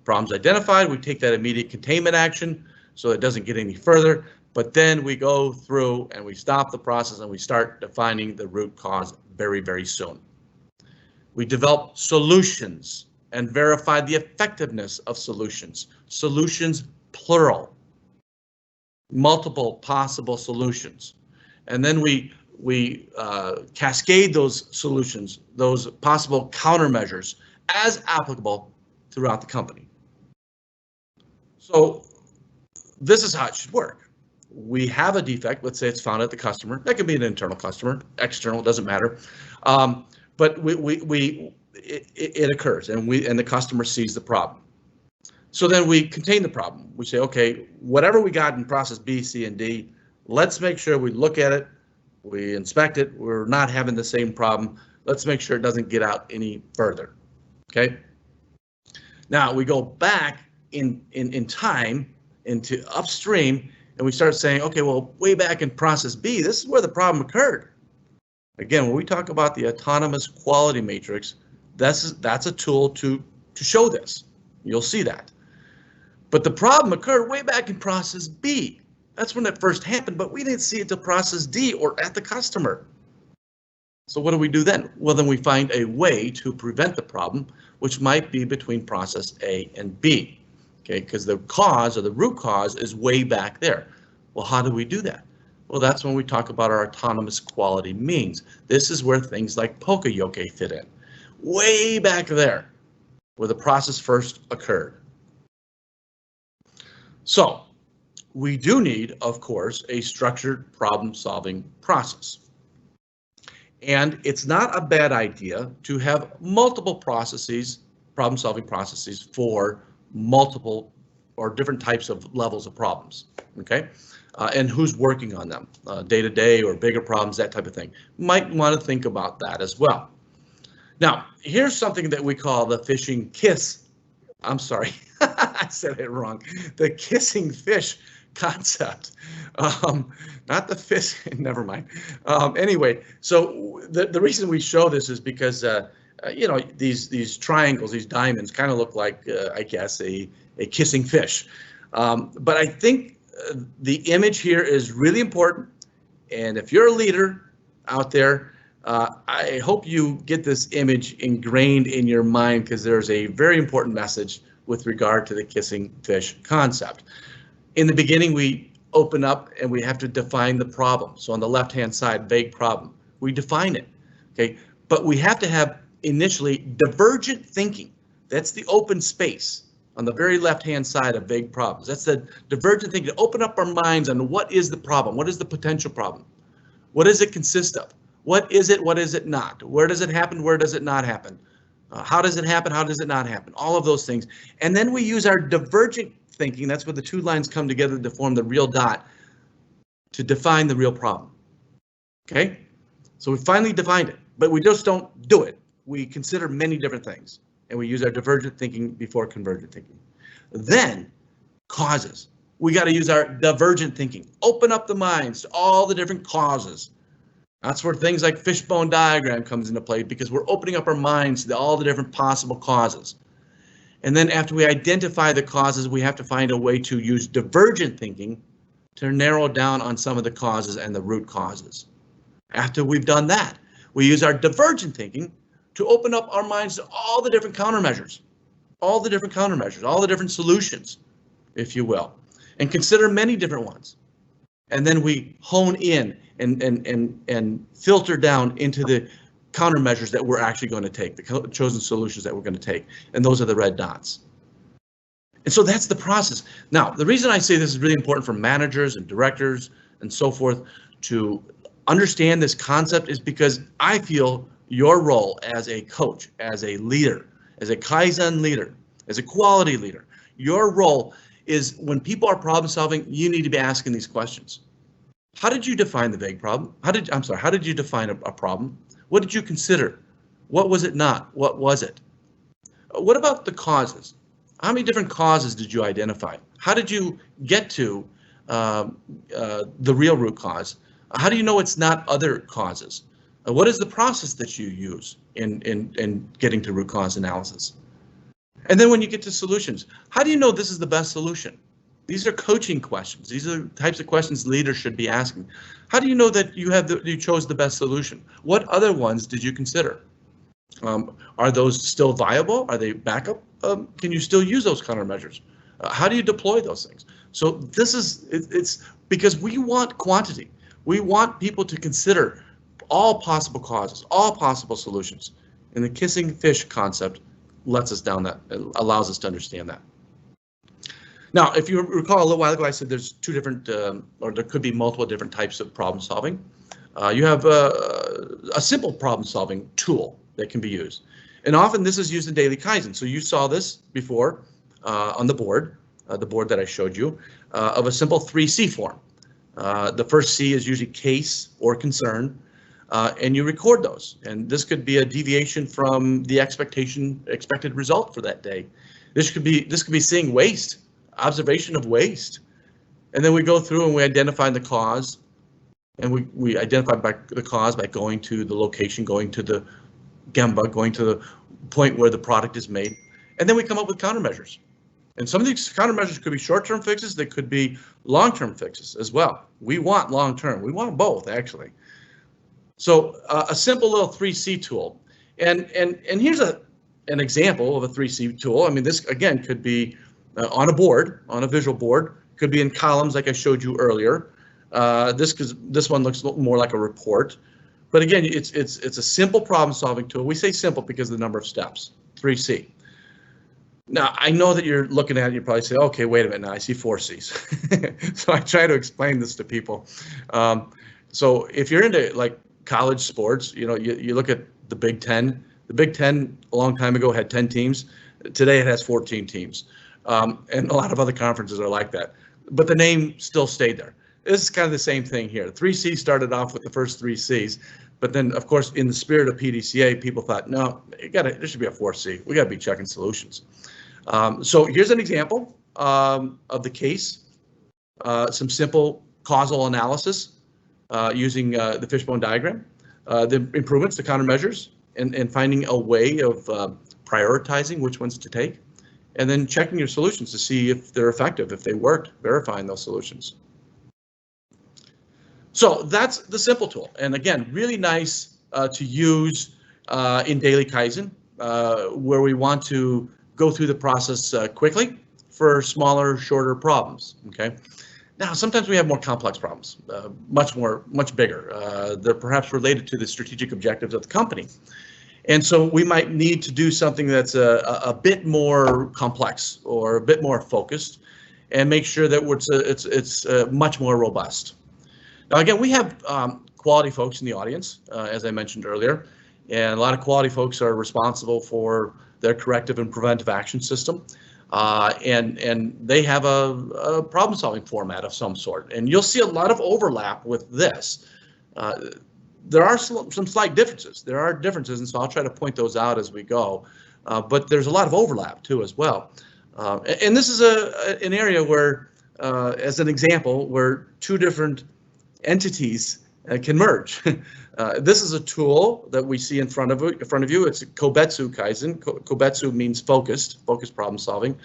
Problems identified, we take that immediate containment action so it doesn't get any further, but then we go through and we stop the process and we start defining the root cause very, very soon. We develop solutions and verify the effectiveness of solutions. Solutions, plural. Multiple possible solutions. And then we cascade those solutions, those possible countermeasures as applicable throughout the company. So this is how it should work. We have a defect, let's say it's found at the customer. That could be an internal customer, external, doesn't matter. But it occurs and the customer sees the problem. So then we contain the problem. We say, okay, whatever we got in process B, C, and D, let's make sure we look at it, we inspect it, we're not having the same problem. Let's make sure it doesn't get out any further, okay? Now we go back in time into upstream and we start saying, okay, well, way back in process B, this is where the problem occurred. Again, when we talk about the autonomous quality matrix, that's a tool to show this. You'll see that. But the problem occurred way back in process B. That's when it first happened, but we didn't see it till process D or at the customer. So what do we do then? Well, then we find a way to prevent the problem, which might be between process A and B. Okay, because the cause or the root cause is way back there. Well, how do we do that? Well, that's when we talk about our autonomous quality means. This is where things like Poka-yoke fit in. Way back there, where the process first occurred. So we do need, of course, a structured problem-solving process. And it's not a bad idea to have multiple processes, problem-solving processes for multiple or different types of levels of problems, okay? And who's working on them, day-to-day or bigger problems, that type of thing. Might want to think about that as well. Now, here's something that we call the fishing kiss. I'm sorry, I said it wrong. The kissing fish concept. Not the fish, never mind. Anyway, so the reason we show this is because, you know, these triangles, these diamonds kind of look like, I guess, a kissing fish. But I think the image here is really important. And if you're a leader out there, I hope you get this image ingrained in your mind, because there's a very important message with regard to the kissing fish concept. In the beginning, we open up and we have to define the problem. So on the left-hand side, vague problem, we define it, okay? But we have to have initially divergent thinking. That's the open space on the very left-hand side of vague problems. That's the divergent thinking, to open up our minds on what is the problem, what is the potential problem, what does it consist of, what is it not, where does it happen, where does it not happen, how does it happen, how does it not happen, all of those things. And then we use our divergent thinking, that's where the two lines come together to form the real dot, to define the real problem. Okay, so we finally defined it, but we just don't do it. We consider many different things, and we use our divergent thinking before convergent thinking. Then causes. We got to use our divergent thinking. Open up the minds to all the different causes. That's where things like fishbone diagram comes into play, because we're opening up our minds to all the different possible causes. And then after we identify the causes, we have to find a way to use divergent thinking to narrow down on some of the causes and the root causes. After we've done that, we use our divergent thinking to open up our minds to all the different countermeasures, all the different solutions, if you will, and consider many different ones. And then we hone in and filter down into the countermeasures that we're actually going to take, the chosen solutions that we're going to take, and those are the red dots. And so that's the process. Now, the reason I say this is really important for managers and directors and so forth to understand this concept is because I feel your role as a coach, as a leader, as a Kaizen leader, as a quality leader, your role is, when people are problem solving, you need to be asking these questions. How did you define the vague problem? How did you define a problem? What did you consider? What was it not? What was it? What about the causes? How many different causes did you identify? How did you get to the real root cause? How do you know it's not other causes? What is the process that you use in getting to root cause analysis? And then when you get to solutions, how do you know this is the best solution? These are coaching questions. These are the types of questions leaders should be asking. How do you know that you chose the best solution? What other ones did you consider? Are those still viable? Are they backup? Can you still use those countermeasures? How do you deploy those things? So this is, it's because we want quantity. We want people to consider all possible causes, all possible solutions. And the kissing fish concept lets us down that, allows us to understand that. Now, if you recall a little while ago, I said there's two different, or there could be multiple different types of problem solving. You have a simple problem solving tool that can be used. And often this is used in daily Kaizen. So you saw this before on the board that I showed you, of a simple 3C form. The first C is usually case or concern, and you record those. And this could be a deviation from the expected result for that day. This could be seeing waste, observation of waste. And then we go through and we identify the cause, and we identify the cause by going to the location, going to the Gemba, going to the point where the product is made, and then we come up with countermeasures. And some of these countermeasures could be short-term fixes, they could be long-term fixes as well. We want long-term, we want both actually. So a simple little 3C tool, and here's an example of a 3C tool. I mean, this again could be on a board, on a visual board, could be in columns like I showed you earlier. This one looks more like a report. But again, it's a simple problem-solving tool. We say simple because of the number of steps, 3C. Now, I know that you're looking at it, you probably say, okay, wait a minute, now I see 4 C's. So I try to explain this to people. So if you're into like college sports, you know, you look at the Big Ten. The Big Ten a long time ago had 10 teams. Today it has 14 teams. And a lot of other conferences are like that. But the name still stayed there. This is kind of the same thing here. 3 C's started off with the first 3 C's. But then, of course, in the spirit of PDCA, people thought, no, there should be a 4C. We got to be checking solutions. So here's an example of the case, some simple causal analysis using the fishbone diagram, the improvements, the countermeasures, and finding a way of prioritizing which ones to take, and then checking your solutions to see if they're effective, if they worked, verifying those solutions. So that's the simple tool. And again, really nice to use in daily Kaizen, where we want to go through the process quickly for smaller, shorter problems, okay? Now, sometimes we have more complex problems, much bigger. They're perhaps related to the strategic objectives of the company. And so we might need to do something that's a bit more complex or a bit more focused and make sure that it's much more robust. Now, again, we have quality folks in the audience, as I mentioned earlier, and a lot of quality folks are responsible for their corrective and preventive action system. And they have a problem-solving format of some sort. And you'll see a lot of overlap with this. There are some slight differences. There are differences, and so I'll try to point those out as we go. But there's a lot of overlap, too, as well. And this is an area where, as an example, where 2 different entities can merge. This is a tool that we see in front of you. It's a Kobetsu Kaizen. Kobetsu means focused problem solving.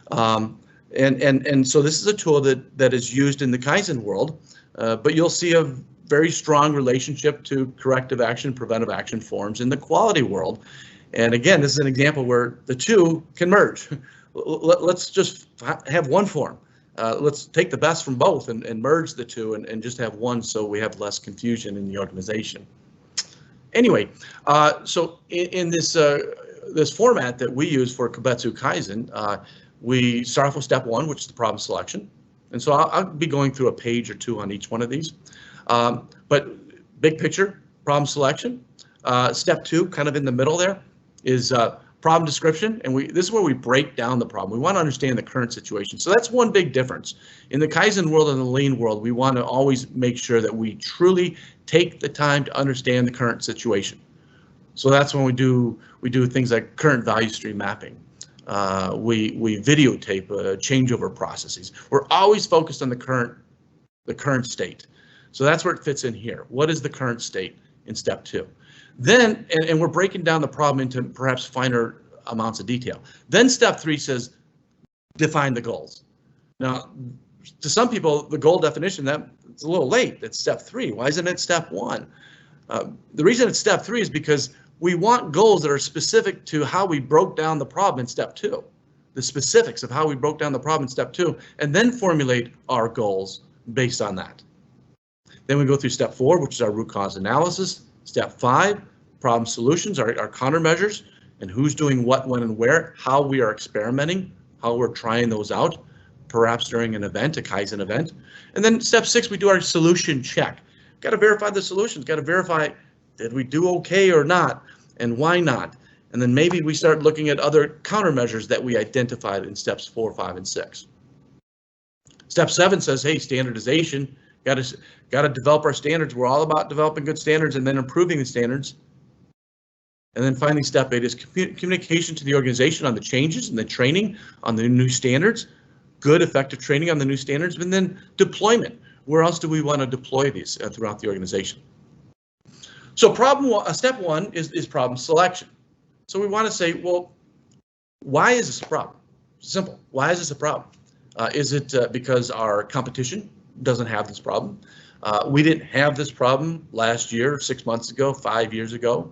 And so this is a tool that is used in the Kaizen world, but you'll see a very strong relationship to corrective action, preventive action forms in the quality world. And again, this is an example where the 2 can merge. Let's just have one form. Let's take the best from both and merge the 2 and just have one so we have less confusion in the organization. Anyway, so in this this format that we use for Kobetsu Kaizen, we start off with step 1, which is the problem selection. And so I'll be going through a page or 2 on each one of these. But big picture, problem selection. Step 2, kind of in the middle there, is problem description, and this is where we break down the problem. We want to understand the current situation. So that's one big difference. In the Kaizen world and the lean world, we want to always make sure that we truly take the time to understand the current situation. So that's when we do things like current value stream mapping. We videotape changeover processes. We're always focused on the current state. So that's where it fits in here. What is the current state in step 2? Then, and we're breaking down the problem into perhaps finer amounts of detail. Then step 3 says, define the goals. Now, to some people, the goal definition, it's a little late. It's step 3. Why isn't it step 1? The reason it's step 3 is because we want goals that are specific to how we broke down the problem in step 2. The specifics of how we broke down the problem in step 2, and then formulate our goals based on that. Then we go through step 4, which is our root cause analysis. Step 5, problem solutions, our countermeasures, and who's doing what, when, and where, how we are experimenting, how we're trying those out, perhaps during an event, a Kaizen event. And then step 6, we do our solution check. Got to verify the solutions, got to verify, did we do okay or not, and why not? And then maybe we start looking at other countermeasures that we identified in steps 4, 5, and 6. Step 7 says, hey, standardization. Got to develop our standards. We're all about developing good standards and then improving the standards. And then finally, step 8 is communication to the organization on the changes and the training on the new standards, good effective training on the new standards, and then deployment. Where else do we want to deploy these throughout the organization? So step 1 is problem selection. So we want to say, well, why is this a problem? Simple. Why is this a problem? Is it because our competition doesn't have this problem? We didn't have this problem last year, 6 months ago, 5 years ago.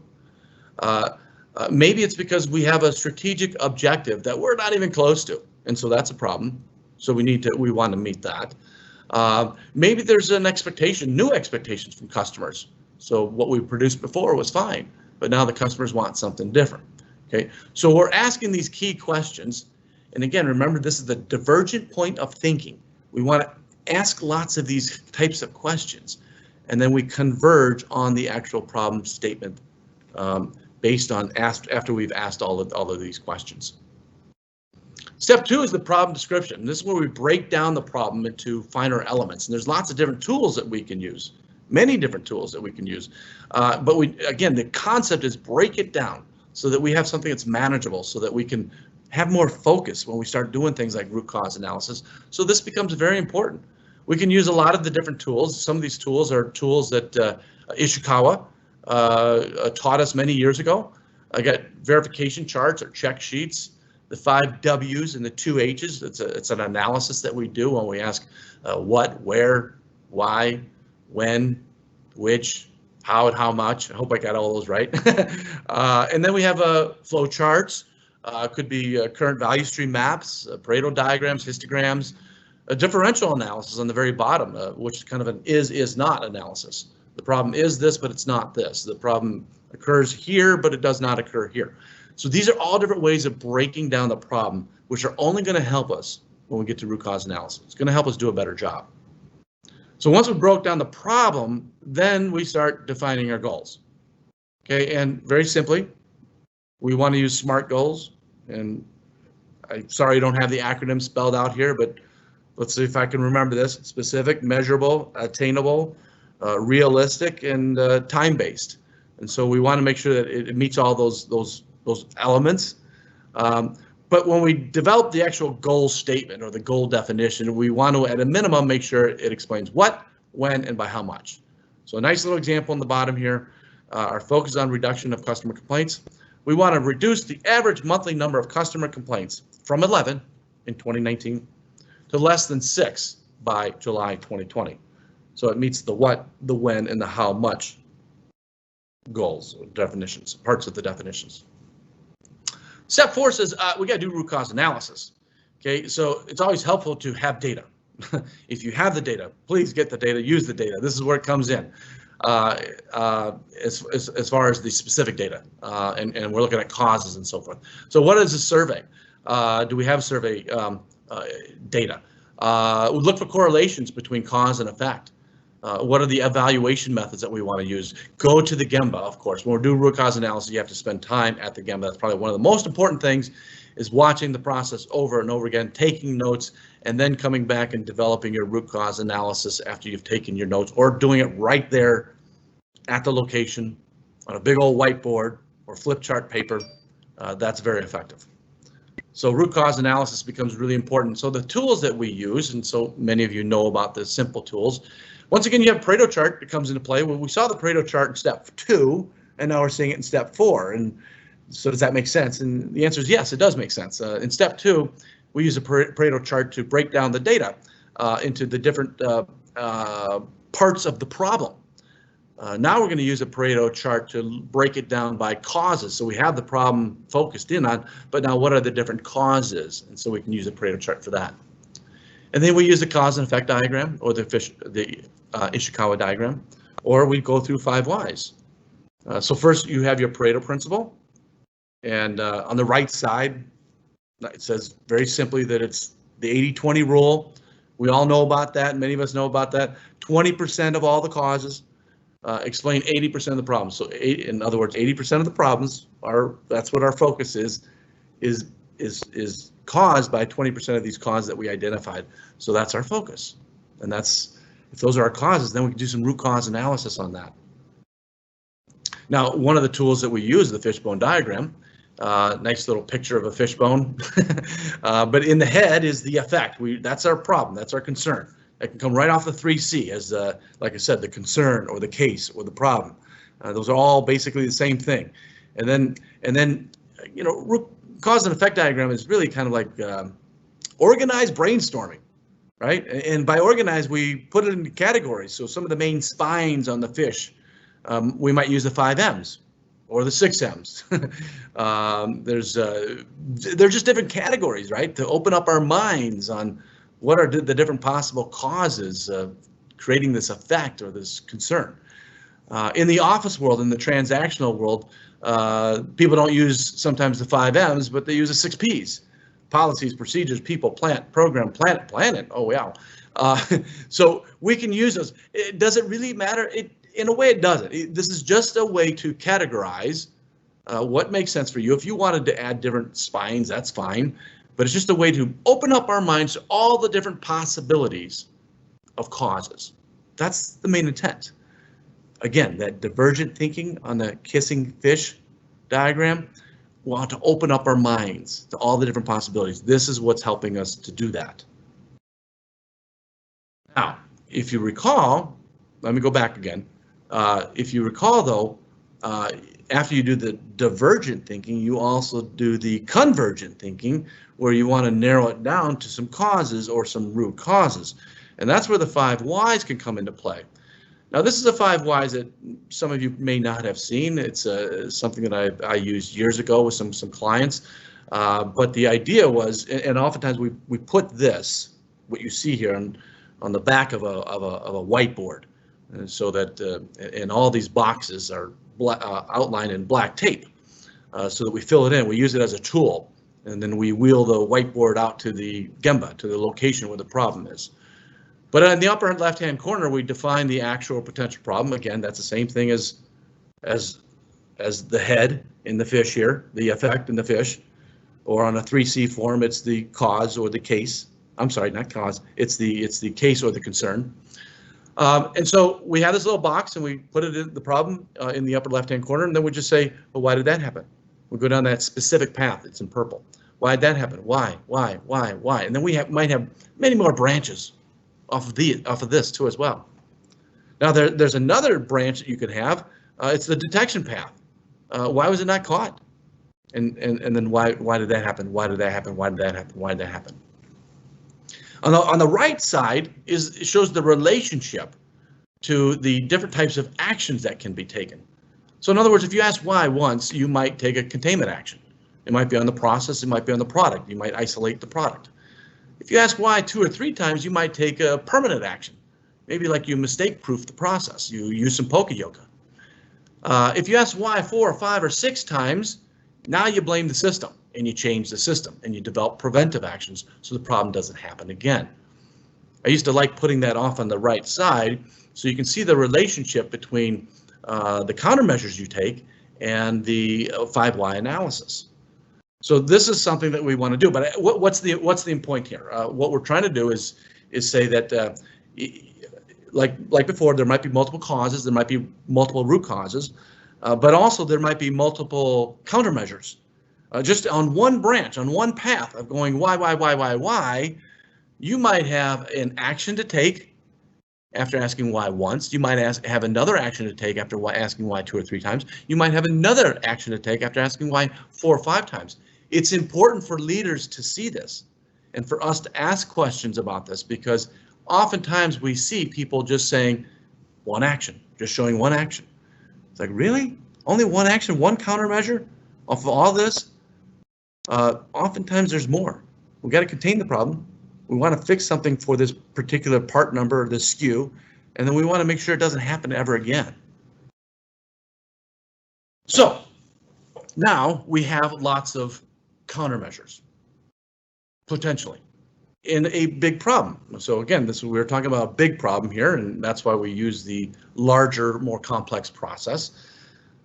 Maybe it's because we have a strategic objective that we're not even close to, and so that's a problem. So we want to meet that. Maybe there's an expectation, new expectations from customers. So what we produced before was fine, but now the customers want something different. Okay, so we're asking these key questions And again, remember, this is the divergent point of thinking. We want to ask lots of these types of questions, and then we converge on the actual problem statement based on after we've asked all of these questions. Step 2 is the problem description. This is where we break down the problem into finer elements, and there's lots of different tools that we can use, many different tools that we can use. But again, the concept is break it down so that we have something that's manageable, so that we can have more focus when we start doing things like root cause analysis. So this becomes very important. We can use a lot of the different tools. Some of these tools are tools that Ishikawa taught us many years ago. I got verification charts or check sheets, the 5 W's and the 2 H's. It's an analysis that we do when we ask what, where, why, when, which, how, and how much. I hope I got all those right. And then we have flow charts. Could be current value stream maps, Pareto diagrams, histograms, a differential analysis on the very bottom, which is kind of an is not analysis. The problem is this, but it's not this. The problem occurs here, but it does not occur here. So these are all different ways of breaking down the problem, which are only going to help us when we get to root cause analysis. It's going to help us do a better job. So once we broke down the problem, then we start defining our goals. Okay, and very simply, we want to use SMART goals. And I'm sorry I don't have the acronym spelled out here, but let's see if I can remember this. Specific, measurable, attainable, realistic, and time-based. And so we want to make sure that it meets all those elements. But when we develop the actual goal statement or the goal definition, we want to, at a minimum, make sure it explains what, when, and by how much. So a nice little example on the bottom here, our focus on reduction of customer complaints. We want to reduce the average monthly number of customer complaints from 11 in 2019 to less than 6 by July 2020. So it meets the what, the when, and the how much goals, or definitions, parts of the definitions. Step 4 says we got to do root cause analysis. Okay, so it's always helpful to have data. If you have the data, please get the data, use the data. This is where it comes in. As far as the specific data, and we're looking at causes and so forth. So what is a survey? Do we have survey data? We look for correlations between cause and effect. What are the evaluation methods that we want to use? Go to the Gemba, of course. When we're doing root cause analysis, you have to spend time at the Gemba. That's probably one of the most important things, is watching the process over and over again, taking notes, and then coming back and developing your root cause analysis after you've taken your notes, or doing it right there at the location on a big old whiteboard or flip chart paper. That's very effective. So root cause analysis becomes really important. So the tools that we use, and so many of you know about the simple tools. Once again, you have Pareto chart that comes into play. Well, we saw the Pareto chart in step 2, and now we're seeing it in step 4. And so does that make sense? And the answer is yes, it does make sense. In step 2, we use a Pareto chart to break down the data into the different parts of the problem. Now we're going to use a Pareto chart to break it down by causes. So we have the problem focused in on, but now what are the different causes? And so we can use a Pareto chart for that. And then we use the cause and effect diagram, or the Ishikawa diagram, or we go through 5 whys. So first you have your Pareto principle, and on the right side it says very simply that it's the 80-20 rule. We all know about that. Many of us know about that. 20% of all the causes explain 80% of the problems. So in other words, 80% of the problems that's what our focus is caused by 20% of these causes that we identified. So that's our focus. And if those are our causes, then we can do some root cause analysis on that. Now, one of the tools that we use is the fishbone diagram. Nice little picture of a fishbone. But in the head is the effect. That's our problem. That's our concern. That can come right off the 3C as, like I said, the concern or the case or the problem. Those are all basically the same thing. And then, you know, root cause and effect diagram is really kind of like organized brainstorming, right? And by organized, we put it into categories. So some of the main spines on the fish, we might use the 5 M's or the 6 M's. They're just different categories, right? To open up our minds on what are the different possible causes of creating this effect or this concern. In the office world, in the transactional world, people don't use sometimes the 5 M's, but they use the 6 P's. policies, procedures, people, plant, program, planet. Oh, wow. So we can use those. Does it really matter? In a way, it doesn't. This is just a way to categorize what makes sense for you. If you wanted to add different spines, that's fine. But it's just a way to open up our minds to all the different possibilities of causes. That's the main intent. Again, that divergent thinking on the kissing fish diagram, we want to open up our minds to all the different possibilities. This is what's helping us to do that. Now, if you recall, let me go back again. If you recall, though, after you do the divergent thinking, you also do the convergent thinking, where you want to narrow it down to some causes or some root causes. And that's where the 5 whys can come into play. Now, this is the 5 whys that some of you may not have seen. It's something that I used years ago with some clients. But the idea was, and oftentimes we put this, what you see here, on the back of a whiteboard, so that and all these boxes are outlined in black tape, so that we fill it in. We use it as a tool, and then we wheel the whiteboard out to the Gemba, to the location where the problem is. But in the upper left-hand corner, we define the actual potential problem. Again, that's the same thing as the head in the fish here, the effect in the fish, or on a 3C form, it's the cause or the case. I'm sorry, not cause. It's the case or the concern. And so we have this little box, and we put it in the problem in the upper left-hand corner, and then we just say, well, why did that happen? We go down that specific path. It's in purple. Why did that happen? Why? And then we might have many more branches off of this too as well. Now there's another branch that you could have. It's the detection path. Why was it not caught? And then why did that happen? Why did that happen? Why did that happen? Why did that happen? On the right side it shows the relationship to the different types of actions that can be taken. So in other words, if you ask why once, you might take a containment action. It might be on the process, it might be on the product. You might isolate the product. If you ask why 2 or 3 times, you might take a permanent action. Maybe like you mistake-proof the process. You use some poke yoga. If you ask why 4 or 5 or 6 times, now you blame the system and you change the system and you develop preventive actions so the problem doesn't happen again. I used to like putting that off on the right side so you can see the relationship between the countermeasures you take and the 5 why analysis. So this is something that we want to do, but what's the point here? What we're trying to do is say that like before, there might be multiple causes, there might be multiple root causes, but also there might be multiple countermeasures. Just on one branch, on one path of going why, you might have an action to take after asking why once. You might have another action to take after asking why 2 or 3 times. You might have another action to take after asking why 4 or 5 times. It's important for leaders to see this and for us to ask questions about this, because oftentimes we see people just saying one action, just showing one action. It's like, really? Only one action, one countermeasure off of all this? Oftentimes there's more. We got to contain the problem. We want to fix something for this particular part number or this SKU, and then we want to make sure it doesn't happen ever again. So now we have lots of countermeasures, potentially, in a big problem. So again, we were talking about a big problem here, and that's why we use the larger, more complex process.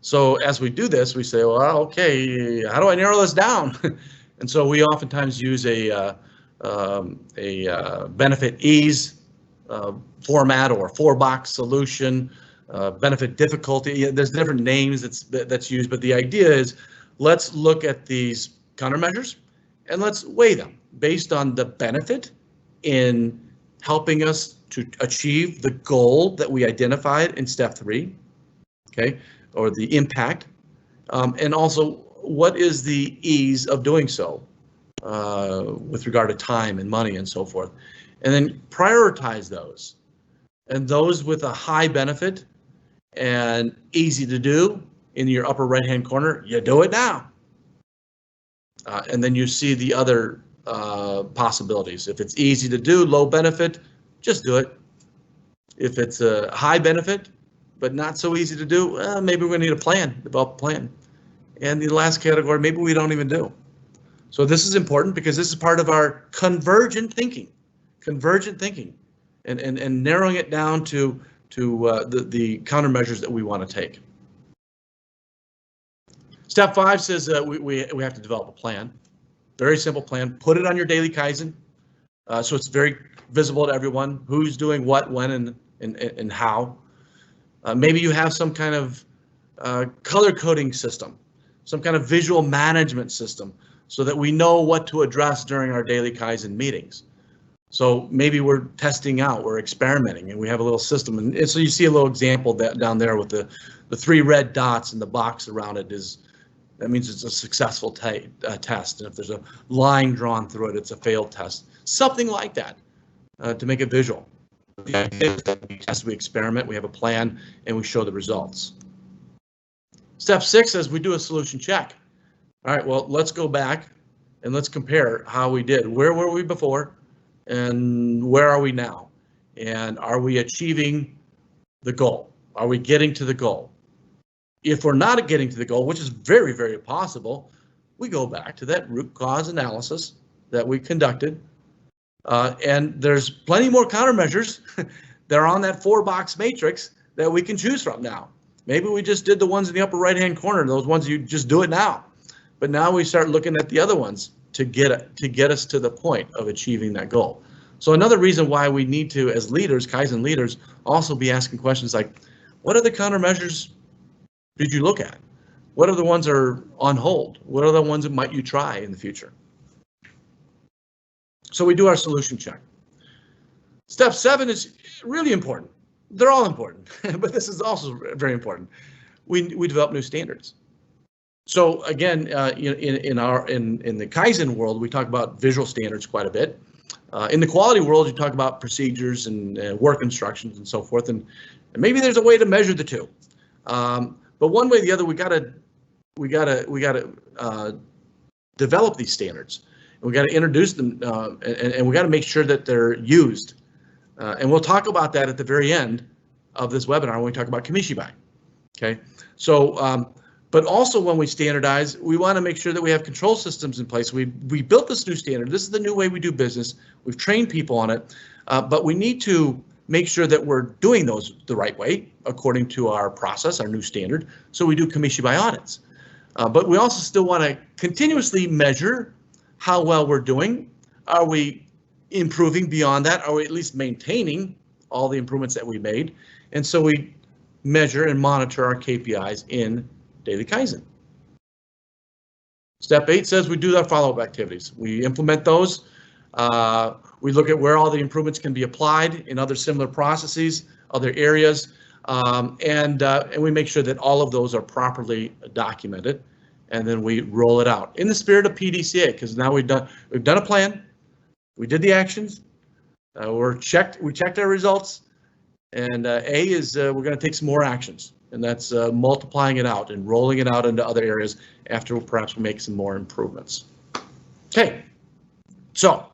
So as we do this, we say, well, okay, how do I narrow this down? And so we oftentimes use a benefit ease format or 4-box solution, benefit difficulty. There's different names that's used, but the idea is let's look at these countermeasures and let's weigh them based on the benefit in helping us to achieve the goal that we identified in step 3, okay, or the impact, and also what is the ease of doing so with regard to time and money and so forth, and then prioritize those. And those with a high benefit and easy to do in your upper right-hand corner, you do it now. And then you see the other possibilities. If it's easy to do, low benefit, just do it. If it's a high benefit, but not so easy to do, maybe we're going to need a plan, develop a plan. And the last category, maybe we don't even do. So this is important because this is part of our convergent thinking, and narrowing it down to the countermeasures that we want to take. Step 5 says we have to develop a plan. Very simple plan. Put it on your daily Kaizen, so it's very visible to everyone who's doing what, when, and how. Maybe you have some kind of color coding system, some kind of visual management system, so that we know what to address during our daily Kaizen meetings. So maybe we're testing out, we're experimenting, and we have a little system. And so you see a little example that down there with the 3 red dots and the box around it that means it's a successful test. And if there's a line drawn through it, it's a failed test. Something like that to make it visual. The idea is that we test, we experiment, we have a plan, and we show the results. Step 6 says we do a solution check. All right, well, let's go back and let's compare how we did. Where were we before and where are we now? And are we achieving the goal? Are we getting to the goal? If we're not getting to the goal, which is very, very possible, we go back to that root cause analysis that we conducted. And there's plenty more countermeasures that are on that 4-box matrix that we can choose from now. Maybe we just did the ones in the upper right-hand corner, those ones you just do it now. But now we start looking at the other ones to get us to the point of achieving that goal. So another reason why we need to, as leaders, Kaizen leaders, also be asking questions like, what are the countermeasures did you look at? What are the ones that are on hold? What are the ones that might you try in the future? So we do our solution check. Step 7 is really important. They're all important, but this is also very important. We develop new standards. So again, in the Kaizen world, we talk about visual standards quite a bit. In the quality world, you talk about procedures and work instructions and so forth, and maybe there's a way to measure the two. But one way or the other, we gotta develop these standards. And we got to introduce them, and we got to make sure that they're used. And we'll talk about that at the very end of this webinar when we talk about Kamishibai. Okay, so but also when we standardize, we want to make sure that we have control systems in place. We built this new standard. This is the new way we do business. We've trained people on it, but we need to make sure that we're doing those the right way according to our process, our new standard. So we do Kamishibai audits, but we also still want to continuously measure how well we're doing. Are we improving beyond that? Are we at least maintaining all the improvements that we made? And so we measure and monitor our KPIs in Daily Kaizen. Step 8 says we do our follow-up activities. We implement those. We look at where all the improvements can be applied in other similar processes, other areas, and we make sure that all of those are properly documented, and then we roll it out in the spirit of PDCA, because now we've done a plan, we did the actions, we checked our results, and A is we're going to take some more actions, and that's multiplying it out and rolling it out into other areas after perhaps we make some more improvements. Okay, so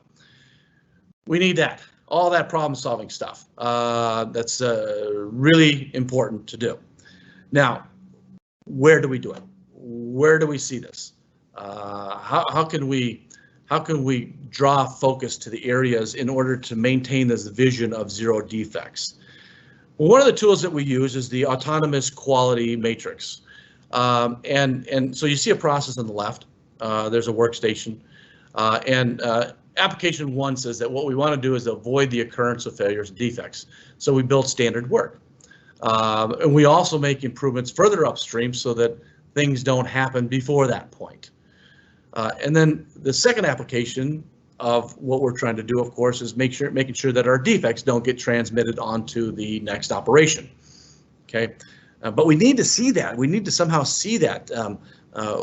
we need that, all that problem-solving stuff. That's really important to do. Now, where do we do it? Where do we see this? How can we draw focus to the areas in order to maintain this vision of 0 defects? Well, one of the tools that we use is the autonomous quality matrix. And so you see a process on the left. There's a workstation, and application 1 says that what we want to do is avoid the occurrence of failures and defects. So we build standard work. And we also make improvements further upstream so that things don't happen before that point. And then the second application of what we're trying to do, of course, is making sure that our defects don't get transmitted onto the next operation. Okay, but we need to see that. We need to somehow see that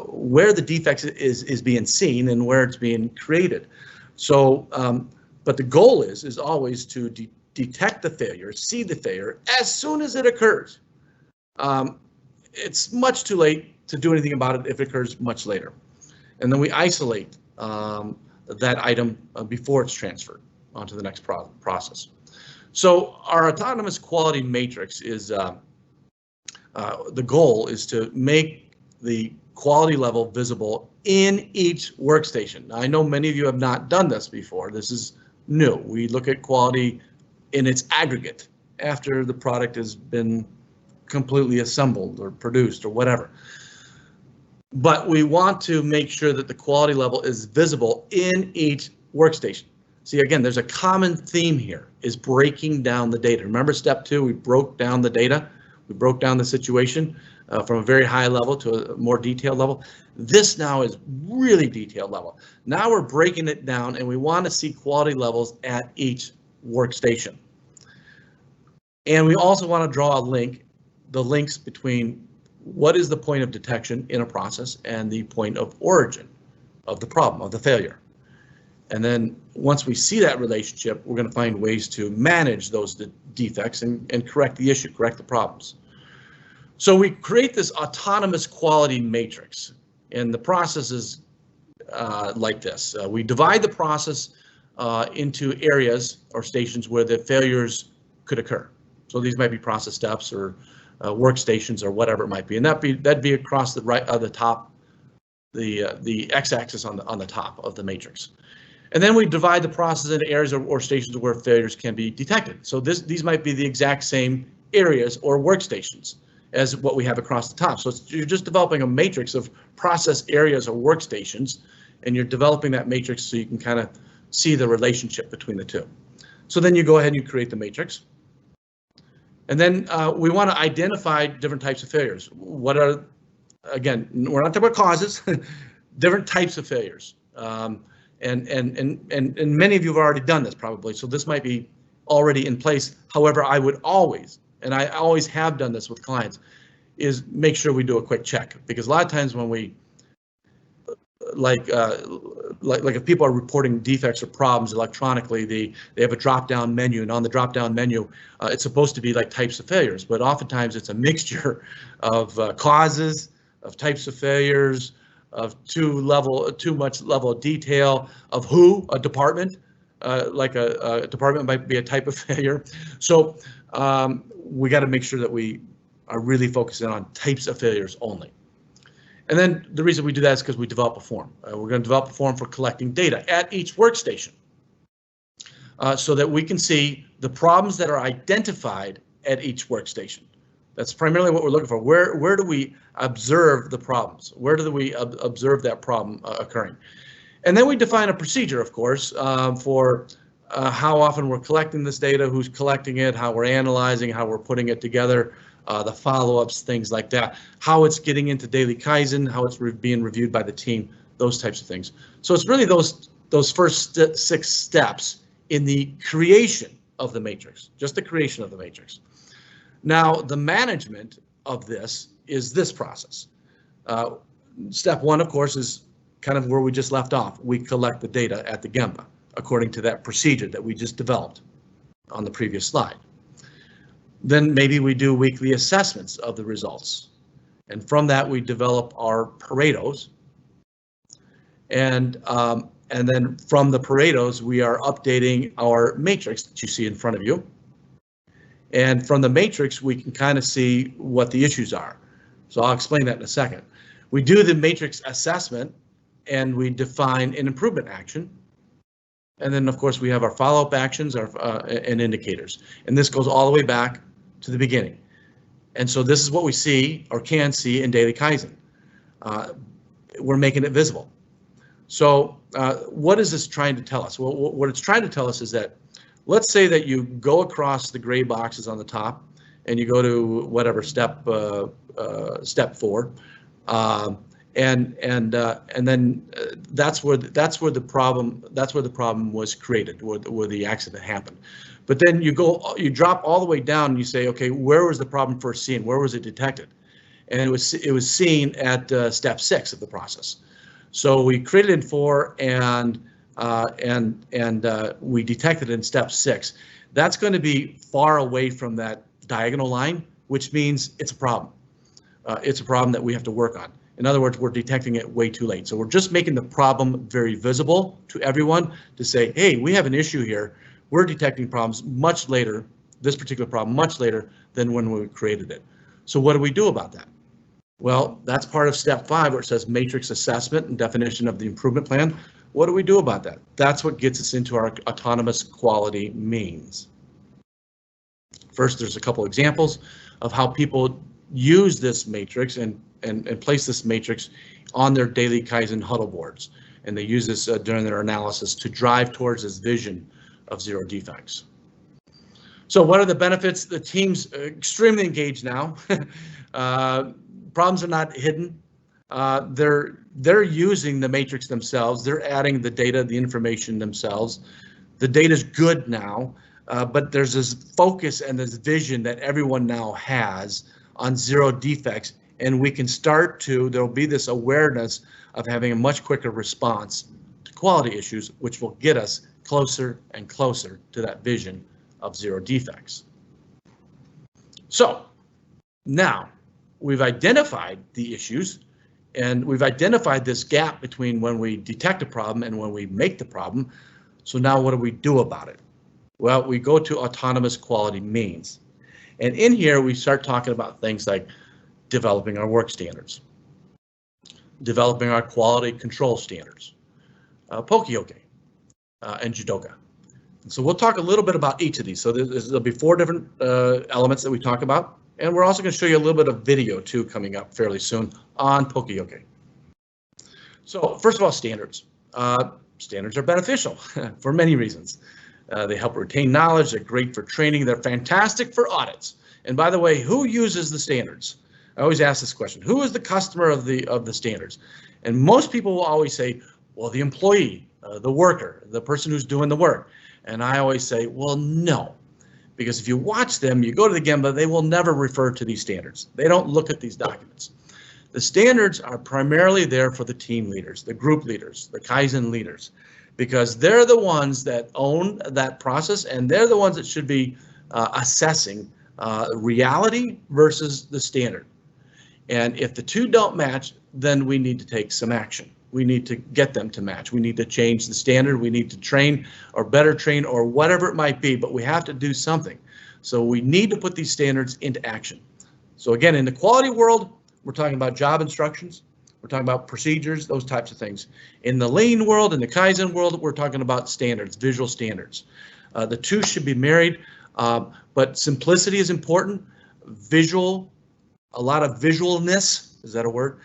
where the defects is being seen and where it's being created. So, but the goal is always to detect the failure, see the failure as soon as it occurs. It's much too late to do anything about it if it occurs much later. And then we isolate that item before it's transferred onto the next process. So our autonomous quality matrix is, the goal is to make the quality level visible in each workstation. Now, I know many of you have not done this before. This is new. We look at quality in its aggregate after the product has been completely assembled or produced or whatever. But we want to make sure that the quality level is visible in each workstation. See, again, there's a common theme here, is breaking down the data. Remember step 2, we broke down the data. We broke down the situation from a very high level to a more detailed level. This now is really detailed level. Now we're breaking it down and we want to see quality levels at each workstation. And we also want to draw the links between what is the point of detection in a process and the point of origin of the problem, of the failure. And then once we see that relationship, we're going to find ways to manage those defects and correct the issue, correct the problems. So we create this autonomous quality matrix, and the process is like this. We divide the process into areas or stations where the failures could occur. So these might be process steps or workstations or whatever it might be, and that'd be across the right the top, the x-axis on the top of the matrix. And then we divide the process into areas or stations where failures can be detected. So these might be the exact same areas or workstations as what we have across the top. So you're just developing a matrix of process areas or workstations, and you're developing that matrix so you can kind of see the relationship between the two. So then you go ahead and you create the matrix. And then we want to identify different types of failures. What are, again, we're not talking about causes, different types of failures. And many of you have already done this probably, so this might be already in place. However, I would always, and I always have done this with clients, is make sure we do a quick check, because a lot of times when we, like if people are reporting defects or problems electronically, they have a drop-down menu, and on the drop-down menu, it's supposed to be like types of failures, but oftentimes it's a mixture of causes, of types of failures, of too much level of detail, of who, a department, like a department might be a type of failure. So we got to make sure that we are really focusing on types of failures only. And then the reason we do that is because we develop a form. We're going to develop a form for collecting data at each workstation so that we can see the problems that are identified at each workstation. That's primarily what we're looking for. Where do we observe the problems? Where do we observe that problem occurring? And then we define a procedure, of course, for how often we're collecting this data, who's collecting it, how we're analyzing, how we're putting it together, the follow-ups, things like that, how it's getting into daily Kaizen, how it's being reviewed by the team, those types of things. So it's really those first 6 steps in the creation of the matrix, just the creation of the matrix. Now, the management of this is this process. Step 1, of course, is kind of where we just left off. We collect the data at the Gemba according to that procedure that we just developed on the previous slide. Then maybe we do weekly assessments of the results. And from that, we develop our Paretos. And then from the Paretos, we are updating our matrix that you see in front of you. And from the matrix, we can kind of see what the issues are. So I'll explain that in a second. We do the matrix assessment and we define an improvement action. And then, of course, we have our follow-up actions and indicators. And this goes all the way back to the beginning. And so this is what we see or can see in daily Kaizen. We're making it visible. So what is this trying to tell us? Well, what it's trying to tell us is that, let's say that you go across the gray boxes on the top and you go to whatever step 4, and then that's where the problem was created, where the accident happened. But then you drop all the way down and you say, okay, where was the problem first seen? Where was it detected? And it was seen at step 6 of the process. So we created in 4 and we detected in step 6. That's going to be far away from that diagonal line, which means it's a problem. It's a problem that we have to work on. In other words, we're detecting it way too late. So we're just making the problem very visible to everyone to say, hey, we have an issue here. We're detecting problems much later, this particular problem much later than when we created it. So what do we do about that? Well, that's part of step 5, where it says matrix assessment and definition of the improvement plan. What do we do about that? That's what gets us into our autonomous quality means. First, there's a couple examples of how people use this matrix and place this matrix on their daily Kaizen huddle boards. And they use this during their analysis to drive towards this vision of 0 defects. So what are the benefits? The team's extremely engaged now. Problems are not hidden. They're using the matrix themselves. They're adding the data, the information themselves. The data's good now, but there's this focus and this vision that everyone now has on 0 defects, and we can start to, there'll be this awareness of having a much quicker response to quality issues, which will get us closer and closer to that vision of 0 defects. So now we've identified the issues, and we've identified this gap between when we detect a problem and when we make the problem. So now what do we do about it? Well, we go to autonomous quality means. And in here, we start talking about things like developing our work standards, developing our quality control standards, Poka-yoke, and Judoka. And so we'll talk a little bit about each of these. So there'll be 4 different elements that we talk about. And we're also going to show you a little bit of video too coming up fairly soon on Poka-yoke. So first of all, standards. Standards are beneficial for many reasons. They help retain knowledge, they're great for training, they're fantastic for audits. And by the way, who uses the standards? I always ask this question, who is the customer of the standards? And most people will always say, well, the employee, the worker, the person who's doing the work. And I always say, well, no. Because if you watch them, you go to the Gemba, they will never refer to these standards. They don't look at these documents. The standards are primarily there for the team leaders, the group leaders, the Kaizen leaders, because they're the ones that own that process, and they're the ones that should be assessing reality versus the standard. And if the two don't match, then we need to take some action. We need to get them to match. We need to change the standard. We need to train or better train or whatever it might be, but we have to do something. So we need to put these standards into action. So again, in the quality world, we're talking about job instructions. We're talking about procedures, those types of things. In the lean world, in the Kaizen world, we're talking about standards, visual standards. The two should be married, but simplicity is important. Visual, a lot of visualness, is that a word?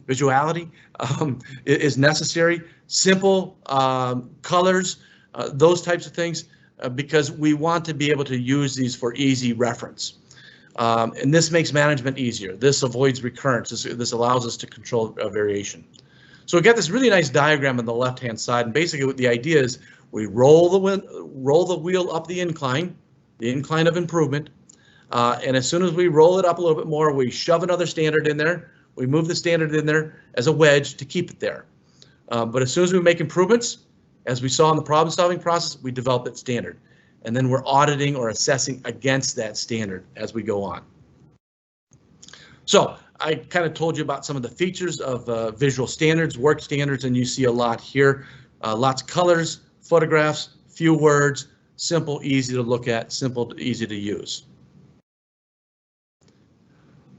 Visuality is necessary. Simple colors, those types of things, because we want to be able to use these for easy reference. And this makes management easier. This avoids recurrence. This allows us to control variation. So we got this really nice diagram on the left-hand side, and basically what the idea is, we roll the wheel up the incline of improvement, and as soon as we roll it up a little bit more, we shove another standard in there. We move the standard in there as a wedge to keep it there. But as soon as we make improvements, as we saw in the problem-solving process, we develop that standard. And then we're auditing or assessing against that standard as we go on. So I kind of told you about some of the features of visual standards, work standards, and you see a lot here. Lots of colors, photographs, few words, simple, easy to look at, simple, easy to use.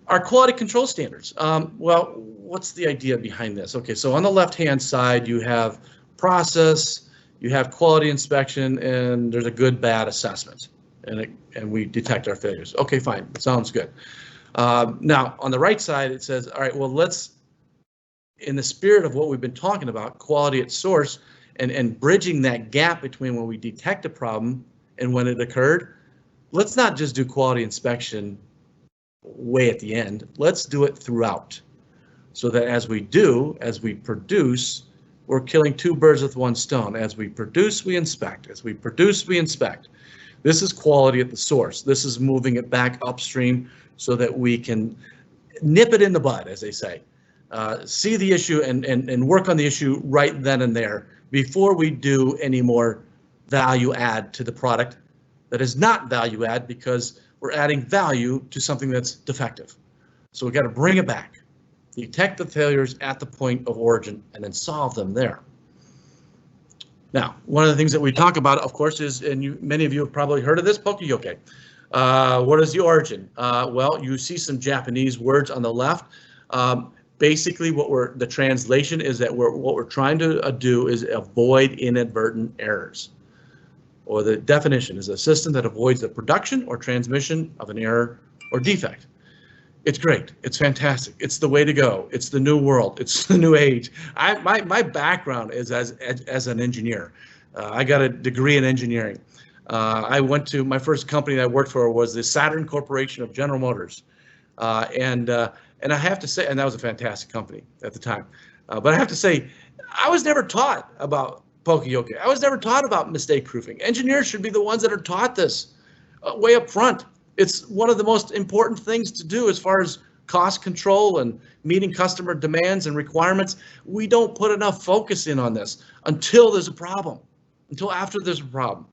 Our quality control standards. Well, what's the idea behind this? Okay, so on the left-hand side, you have process, you have quality inspection, and there's a good, bad assessment, and we detect our failures. Okay, fine, sounds good. Now, on the right side, it says, all right, well, let's, in the spirit of what we've been talking about, quality at source, and bridging that gap between when we detect a problem and when it occurred, let's not just do quality inspection way at the end. Let's do it throughout, so that as we produce, we're killing 2 birds with 1 stone. As we produce, we inspect. As we produce, we inspect. This is quality at the source. This is moving it back upstream so that we can nip it in the bud, as they say. See the issue and work on the issue right then and there before we do any more value add to the product that is not value add, because we're adding value to something that's defective. So we got to bring it back, detect the failures at the point of origin, and then solve them there. Now, one of the things that we talk about, of course, is, and many of you have probably heard of this, Poka-yoke. What is the origin? Well, you see some Japanese words on the left. Basically, the translation is that what we're trying to do is avoid inadvertent errors. Or the definition is a system that avoids the production or transmission of an error or defect. It's great. It's fantastic. It's the way to go. It's the new world. It's the new age. My background is as an engineer. I got a degree in engineering. I went to my first company that I worked for was the Saturn Corporation of General Motors, and I have to say, and that was a fantastic company at the time. But I have to say, I was never taught about poka-yoke. I was never taught about mistake proofing. Engineers should be the ones that are taught this way up front. It's one of the most important things to do as far as cost control and meeting customer demands and requirements. We don't put enough focus in on this until there's a problem, until after there's a problem.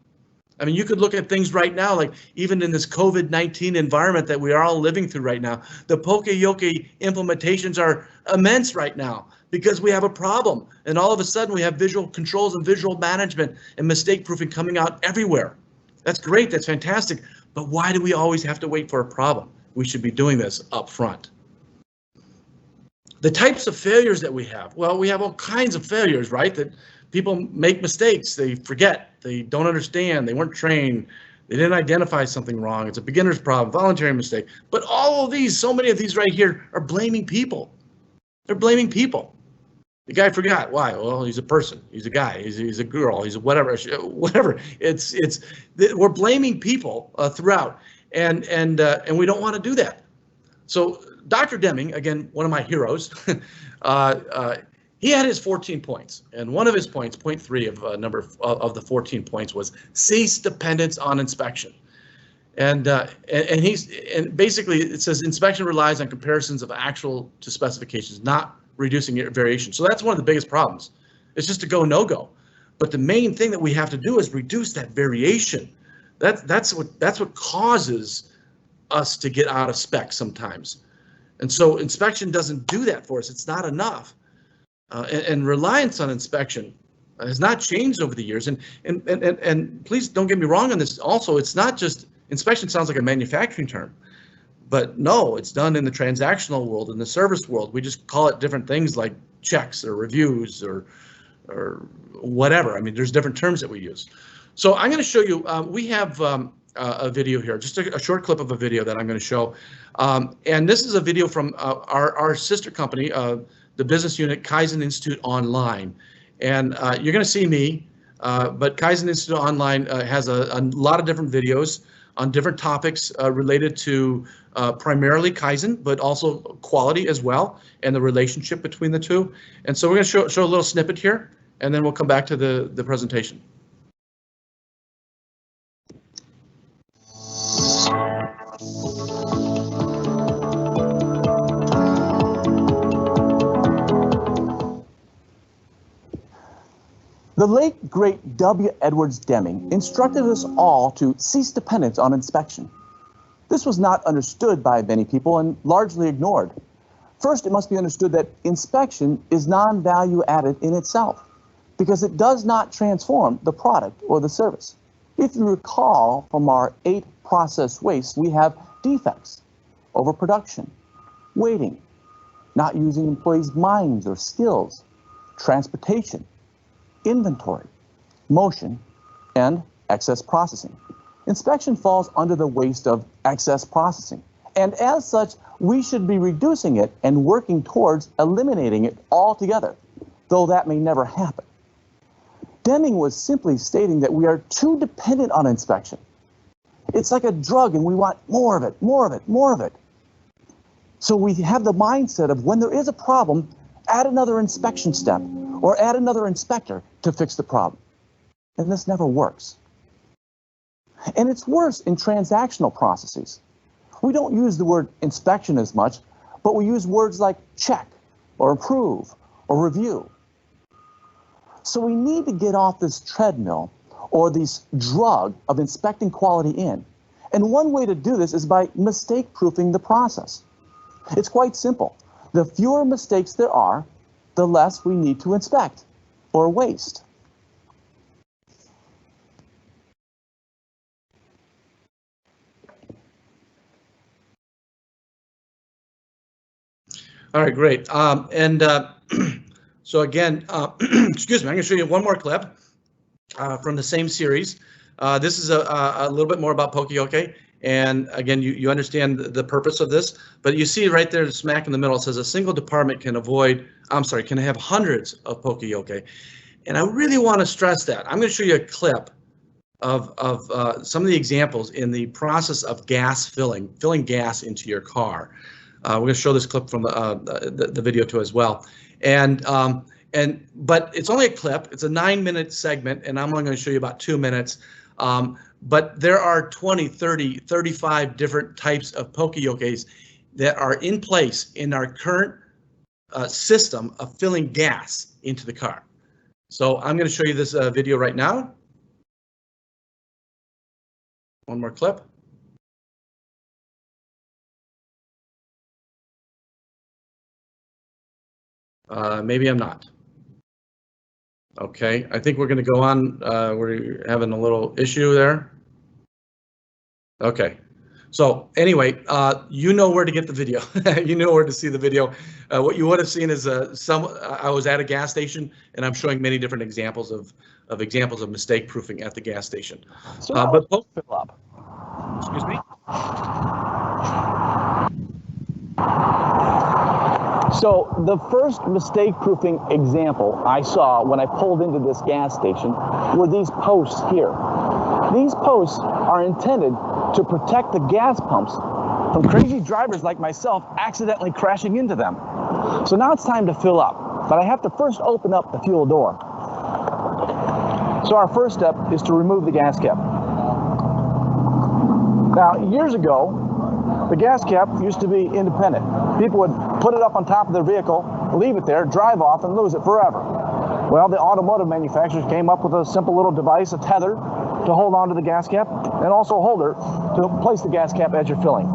I mean, you could look at things right now, like even in this COVID-19 environment that we are all living through right now, the poka-yoke implementations are immense right now because we have a problem. And all of a sudden we have visual controls and visual management and mistake proofing coming out everywhere. That's great, that's fantastic. But why do we always have to wait for a problem? We should be doing this up front. The types of failures that we have, well, we have all kinds of failures, right? That people make mistakes, they forget, they don't understand, they weren't trained, they didn't identify something wrong. It's a beginner's problem, voluntary mistake. But all of these, so many of these right here are blaming people. They're blaming people. The guy forgot. Why? Well, he's a person. He's a guy. He's a girl. He's a whatever. Whatever. We're blaming people throughout, and we don't want to do that. So Dr. Deming, again, one of my heroes, he had his 14 points, and one of his points, point 3 of of the 14 points, was cease dependence on inspection. And basically it says inspection relies on comparisons of actual to specifications, not reducing variation. So that's one of the biggest problems. It's just a go, no go. But the main thing that we have to do is reduce that variation. That's what causes us to get out of spec sometimes. And so inspection doesn't do that for us. It's not enough. And reliance on inspection has not changed over the years. And please don't get me wrong on this. Also, it's not just inspection sounds like a manufacturing term. But no, it's done in the transactional world, in the service world. We just call it different things like checks or reviews or whatever. I mean, there's different terms that we use. So I'm going to show you, we have a video here, just a short clip of a video that I'm going to show. And this is a video from our sister company, the business unit Kaizen Institute Online. And you're going to see me, but Kaizen Institute Online has a lot of different videos on different topics related to primarily Kaizen, but also quality as well, and the relationship between the two. And so we're going to show a little snippet here, and then we'll come back to the presentation. The late, great W. Edwards Deming instructed us all to cease dependence on inspection. This was not understood by many people and largely ignored. First, it must be understood that inspection is non-value added in itself because it does not transform the product or the service. If you recall from our 8 process wastes, we have defects, overproduction, waiting, not using employees' minds or skills, transportation, inventory, motion, and excess processing. Inspection falls under the waste of excess processing, and as such, we should be reducing it and working towards eliminating it altogether, though that may never happen. Deming was simply stating that we are too dependent on inspection. It's like a drug and we want more of it, more of it, more of it. So we have the mindset of when there is a problem, add another inspection step or add another inspector to fix the problem. And this never works. And it's worse in transactional processes. We don't use the word inspection as much, but we use words like check or approve or review. So we need to get off this treadmill or this drug of inspecting quality in. And one way to do this is by mistake proofing the process. It's quite simple. The fewer mistakes there are, the less we need to inspect or waste. All right, great. So again, excuse me, I'm going to show you one more clip from the same series. This is a little bit more about Poka-yoke. And again, you understand the purpose of this, but you see right there, smack in the middle, it says a single department can have hundreds of Poka-yoke. And I really want to stress that. I'm going to show you a clip of some of the examples in the process of gas filling gas into your car. We're going to show this clip from the video too as well. But it's only a clip. It's a 9-minute segment, and I'm only going to show you about 2 minutes. But there are 20, 30, 35 different types of Poka-yokes that are in place in our current system of filling gas into the car. So I'm going to show you this video right now. One more clip. Maybe I'm not. Okay, I think we're going to go on. We're having a little issue there. Okay, so anyway, you know where to get the video. You know where to see the video. What you would have seen is I was at a gas station, and I'm showing many different examples of mistake proofing at the gas station. So but Philip, excuse me. So the first mistake-proofing example I saw when I pulled into this gas station were these posts here. These posts are intended to protect the gas pumps from crazy drivers like myself accidentally crashing into them. So now it's time to fill up, but I have to first open up the fuel door. So our first step is to remove the gas cap. Now, years ago, the gas cap used to be independent. People would put it up on top of their vehicle, leave it there, drive off, and lose it forever. Well, the automotive manufacturers came up with a simple little device, a tether, to hold onto the gas cap, and also a holder to place the gas cap as you're filling.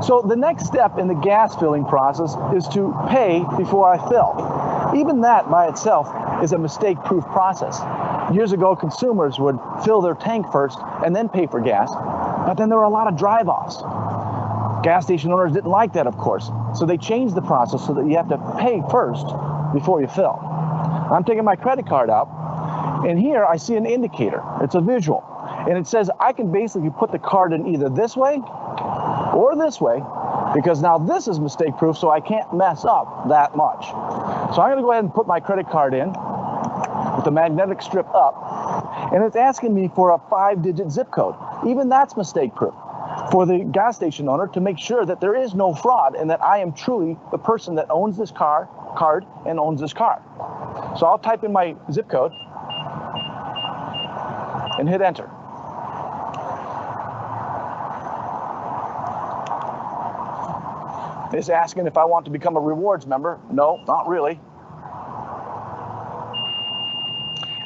So the next step in the gas filling process is to pay before I fill. Even that by itself is a mistake-proof process. Years ago, consumers would fill their tank first and then pay for gas, but then there were a lot of drive-offs. Gas station owners didn't like that, of course, so they changed the process so that you have to pay first before you fill. I'm taking my credit card out, and here I see an indicator. It's a visual, and it says I can basically put the card in either this way or this way, because now this is mistake-proof, so I can't mess up that much. So I'm going to go ahead and put my credit card in with the magnetic strip up, and it's asking me for a 5-digit zip code. Even that's mistake-proof for the gas station owner to make sure that there is no fraud and that I am truly the person that owns this card and owns this car. So I'll type in my zip code and hit enter. It's asking if I want to become a rewards member. No, not really.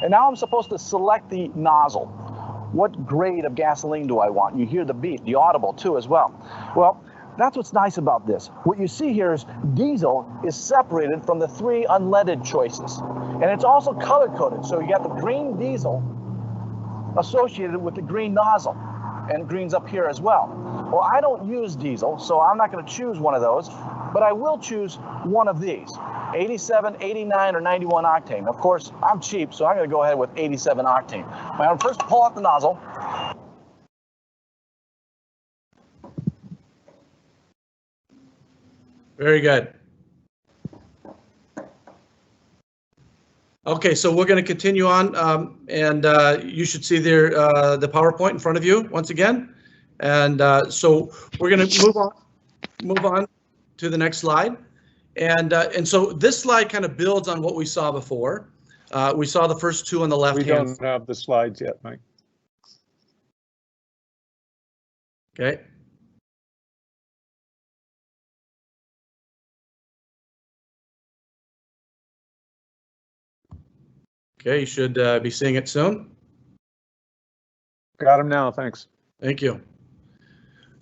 And now I'm supposed to select the nozzle. What grade of gasoline do I want? You hear the beep, the audible too as well. Well, that's what's nice about this. What you see here is diesel is separated from the 3 unleaded choices. And it's also color-coded. So you got the green diesel associated with the green nozzle. And green's up here as well. Well, I don't use diesel, so I'm not going to choose one of those. But I will choose one of these. 87, 89, or 91 octane. Of course, I'm cheap, so I'm going to go ahead with 87 octane. I'm going to first pull out the nozzle. Very good. Okay, so we're going to continue on, and you should see there the PowerPoint in front of you once again. And so we're going to move on to the next slide. And so this slide kind of builds on what we saw before. We saw the first 2 on the left hand. We don't have the slides yet, Mike. Okay. Okay, you should be seeing it soon. Got them now, thanks. Thank you.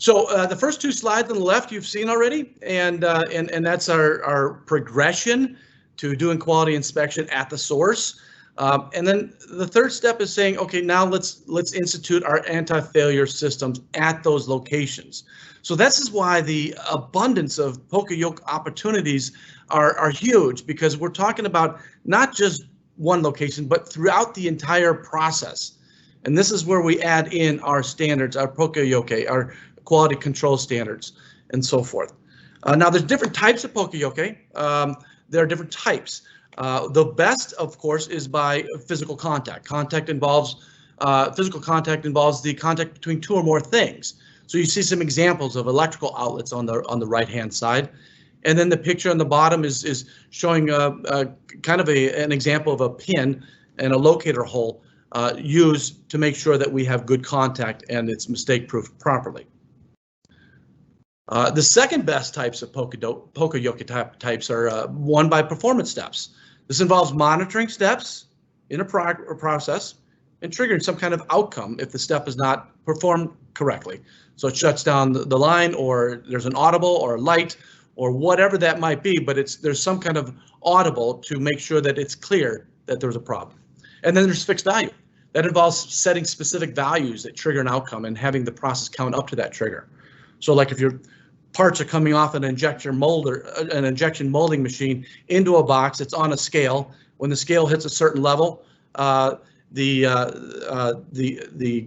So the first 2 slides on the left you've seen already, and that's our progression to doing quality inspection at the source. And then the third step is saying, okay, now let's institute our anti-failure systems at those locations. So this is why the abundance of poka-yoke opportunities are huge, because we're talking about not just one location, but throughout the entire process. And this is where we add in our standards, our poka-yoke, our quality control standards, and so forth. Now, there's different types of poka-yoke. There are different types. The best, of course, is by physical contact. Physical contact involves the contact between two or more things. So you see some examples of electrical outlets on the right-hand side. And then the picture on the bottom is showing kind of an example of a pin and a locator hole used to make sure that we have good contact and it's mistake-proof properly. The second best types of poka-yoke types are one by performance steps. This involves monitoring steps in a process and triggering some kind of outcome if the step is not performed correctly. So it shuts down the line, or there's an audible or a light or whatever that might be, but there's some kind of audible to make sure that it's clear that there's a problem. And then there's fixed value. That involves setting specific values that trigger an outcome and having the process count up to that trigger. So like if your parts are coming off an injection molding machine into a box, it's on a scale. When the scale hits a certain level, the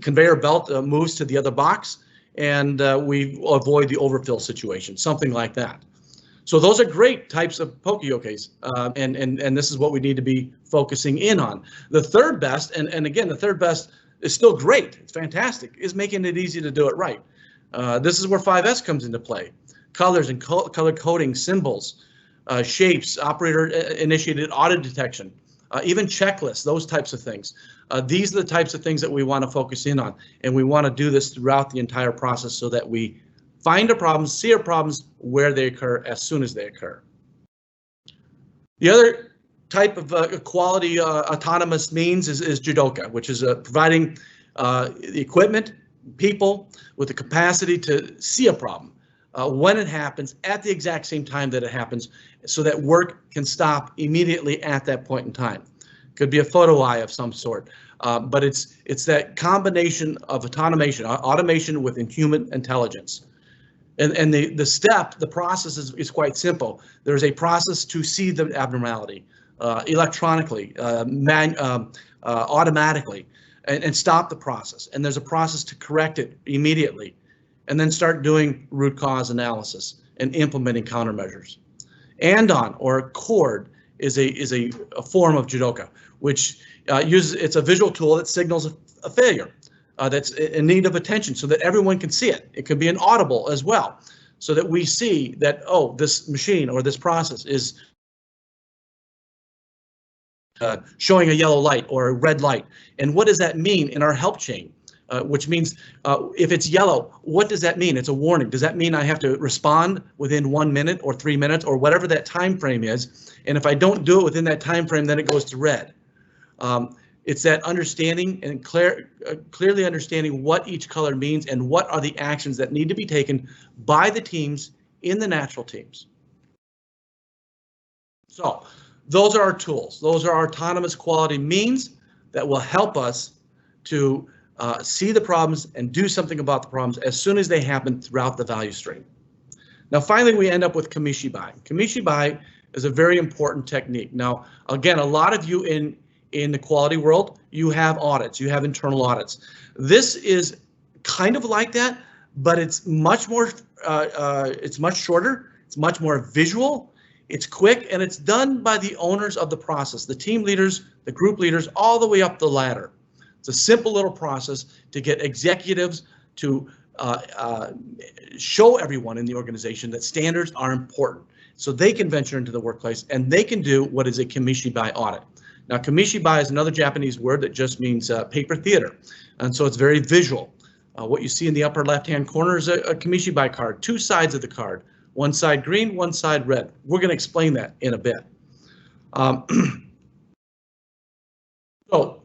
conveyor belt moves to the other box, and we avoid the overfill situation, something like that. So those are great types of poka-yokes, and this is what we need to be focusing in on. The third best, and again, the third best is still great, it's fantastic, is making it easy to do it right. This is where 5S comes into play. Colors and color coding, symbols, shapes, operator-initiated audit detection, even checklists, those types of things. These are the types of things that we want to focus in on, and we want to do this throughout the entire process so that we find our problems, see our problems where they occur as soon as they occur. The other type of quality autonomous means is judoka, which is providing the equipment, people with the capacity to see a problem when it happens at the exact same time that it happens, so that work can stop immediately at that point in time. Could be a photo eye of some sort, but it's that combination of automation with human intelligence. And the process is quite simple. There's a process to see the abnormality electronically, automatically, and stop the process. And there's a process to correct it immediately, and then start doing root cause analysis and implementing countermeasures. Andon, or cord, is a form of judoka, which it's a visual tool that signals a failure. That's in need of attention so that everyone can see it. It could be an audible as well, so that we see that, oh, this machine or this process is showing a yellow light or a red light. And what does that mean in our help chain? Which means if it's yellow, what does that mean? It's a warning. Does that mean I have to respond within 1 minute or 3 minutes or whatever that time frame is? And if I don't do it within that time frame, then it goes to red. It's that understanding and clearly understanding what each color means and what are the actions that need to be taken by the teams in the natural teams. So those are our tools. Those are our autonomous quality means that will help us to see the problems and do something about the problems as soon as they happen throughout the value stream. Now, finally, we end up with Kamishibai. Kamishibai is a very important technique. Now, again, a lot of you in the quality world, you have audits, you have internal audits. This is kind of like that, but it's much more, it's much shorter, it's much more visual, it's quick, and it's done by the owners of the process, the team leaders, the group leaders, all the way up the ladder. It's a simple little process to get executives to show everyone in the organization that standards are important, so they can venture into the workplace and they can do what is a Kamishibai audit. Now, Kamishibai is another Japanese word that just means paper theater, and so it's very visual. What you see in the upper left-hand corner is a Kamishibai card, two sides of the card, one side green, one side red. We're going to explain that in a bit. So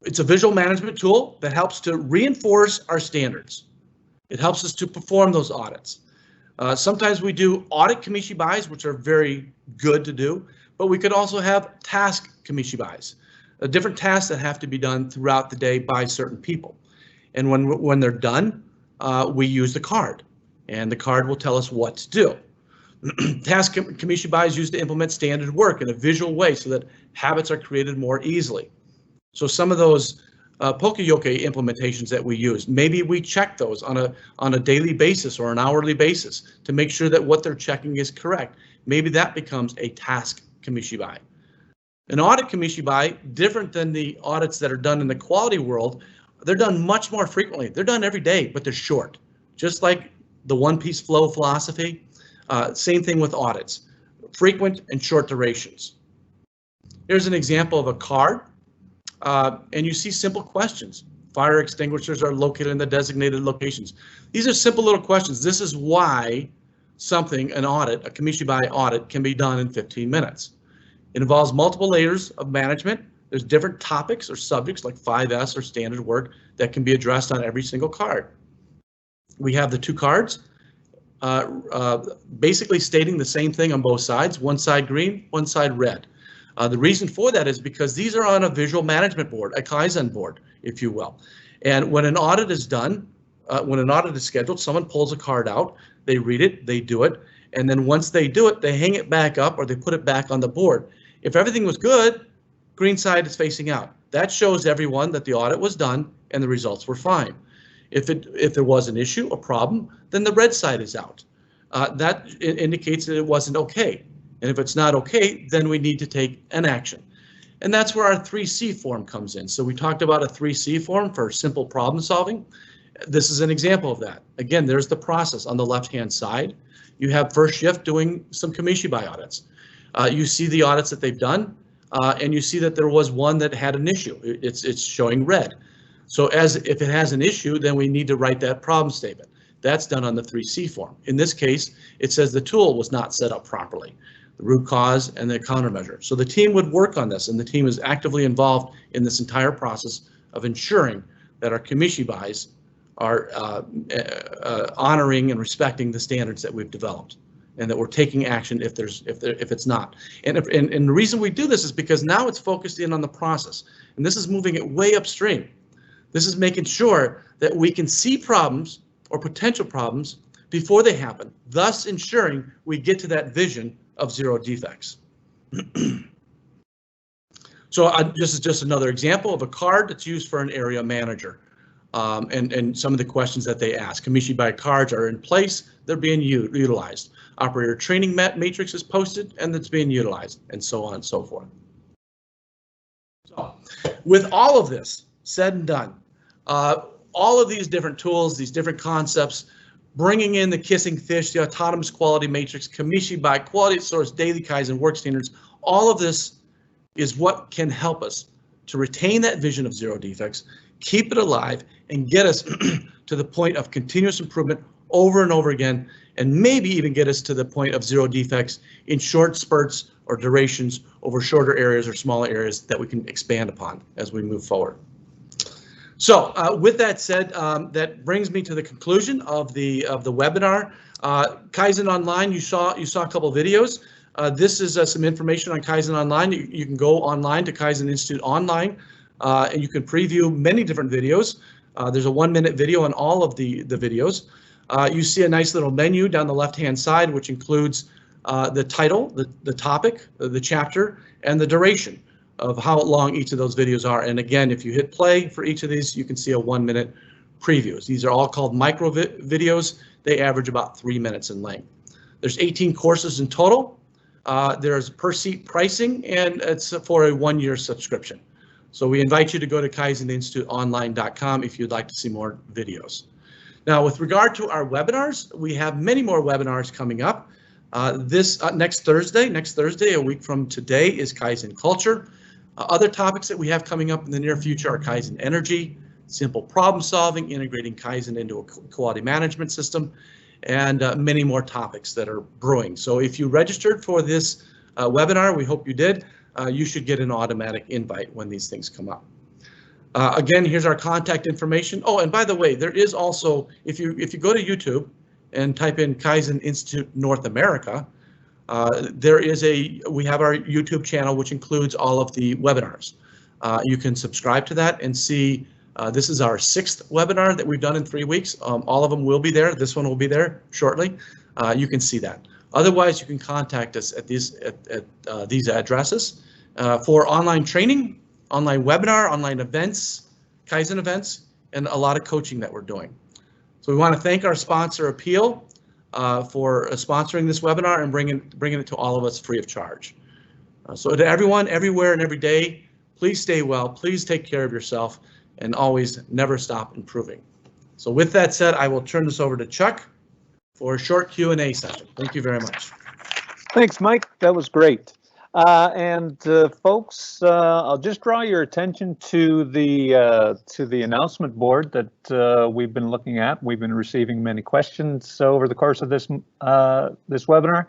it's a visual management tool that helps to reinforce our standards. It helps us to perform those audits. Sometimes we do audit Kamishibais, which are very good to do, but we could also have task Kamishibais. different tasks that have to be done throughout the day by certain people. And when they're done, we use the card, and the card will tell us what to do. Task Kamishibai is used to implement standard work in a visual way so that habits are created more easily. So some of those Poka-yoke implementations that we use, maybe we check those on a daily basis or an hourly basis to make sure that what they're checking is correct. Maybe that becomes a task Kamishibai. An audit Kamishibai, different than the audits that are done in the quality world, they're done much more frequently. They're done every day, but they're short. Just like the one-piece flow philosophy, same thing with audits, frequent and short durations. Here's an example of a card, and you see simple questions. Fire extinguishers are located in the designated locations. These are simple little questions. This is why an audit, a Kamishibai audit, can be done in 15 minutes. It involves multiple layers of management. There's different topics or subjects like 5S or standard work that can be addressed on every single card. We have the two cards basically stating the same thing on both sides, one side green, one side red. The reason for that is because these are on a visual management board, a Kaizen board, if you will. And when an audit is done, when an audit is scheduled, someone pulls a card out, they read it, they do it, and then once they do it, they hang it back up or they put it back on the board. If everything was good, green side is facing out. That shows everyone that the audit was done and the results were fine. If there was an issue, a problem, then the red side is out. That indicates that it wasn't okay. And if it's not okay, then we need to take an action. And that's where our 3C form comes in. So we talked about a 3C form for simple problem solving. This is an example of that. Again, there's the process on the left-hand side. You have first shift doing some Kamishibai audits. You see the audits that they've done, and you see that there was one that had an issue. It's showing red. So if it has an issue, then we need to write that problem statement. That's done on the 3C form. In this case, it says the tool was not set up properly, the root cause and the countermeasure. So the team would work on this, and the team is actively involved in this entire process of ensuring that our Kamishibais are honoring and respecting the standards that we've developed, and that we're taking action if it's not. And the reason we do this is because now it's focused in on the process, and this is moving it way upstream. This is making sure that we can see problems or potential problems before they happen, thus ensuring we get to that vision of zero defects. So this is just another example of a card that's used for an area manager, and some of the questions that they ask. Kamishibai cards are in place, they're being utilized. Operator training matrix is posted and it's being utilized, and so on and so forth. So with all of this said and done, all of these different tools, these different concepts, bringing in the kissing fish, the autonomous quality matrix, Kamishibai, quality at source, daily Kaizen work standards, all of this is what can help us to retain that vision of zero defects, keep it alive, and get us to the point of continuous improvement over and over again, and maybe even get us to the point of zero defects in short spurts or durations over shorter areas or smaller areas that we can expand upon as we move forward. So with that said, that brings me to the conclusion of the webinar. Kaizen Online, you saw a couple of videos. This is some information on Kaizen Online. You can go online to Kaizen Institute Online, and you can preview many different videos. There's a 1-minute video on all of the videos. You see a nice little menu down the left-hand side, which includes the title, the topic, the chapter, and the duration of how long each of those videos are. And again, if you hit play for each of these, you can see a 1-minute previews. These are all called micro videos. They average about 3 minutes in length. There's 18 courses in total. There's per seat pricing, and it's for a 1-year subscription. So we invite you to go to KaizenInstituteOnline.com if you'd like to see more videos. Now, with regard to our webinars, we have many more webinars coming up. Next Thursday, a week from today, is Kaizen Culture. Other topics that we have coming up in the near future are Kaizen Energy, simple problem solving, integrating Kaizen into a quality management system, and many more topics that are brewing. So if you registered for this webinar, we hope you did, you should get an automatic invite when these things come up. Again, here's our contact information. Oh, and by the way, there is also, if you go to YouTube and type in Kaizen Institute North America, we have our YouTube channel, which includes all of the webinars. You can subscribe to that and see. This is our 6th webinar that we've done in 3 weeks. All of them will be there. This one will be there shortly. You can see that. Otherwise, you can contact us at these addresses for online training, online webinar, online events, Kaizen events, and a lot of coaching that we're doing. So we want to thank our sponsor, Appeal, for sponsoring this webinar and bringing it to all of us free of charge. So to everyone, everywhere, and every day, please stay well. Please take care of yourself, and always never stop improving. So with that said, I will turn this over to Chuck for a short Q&A session. Thank you very much. Thanks, Mike. That was great. Folks, I'll just draw your attention to the announcement board that we've been looking at. We've been receiving many questions over the course of this webinar.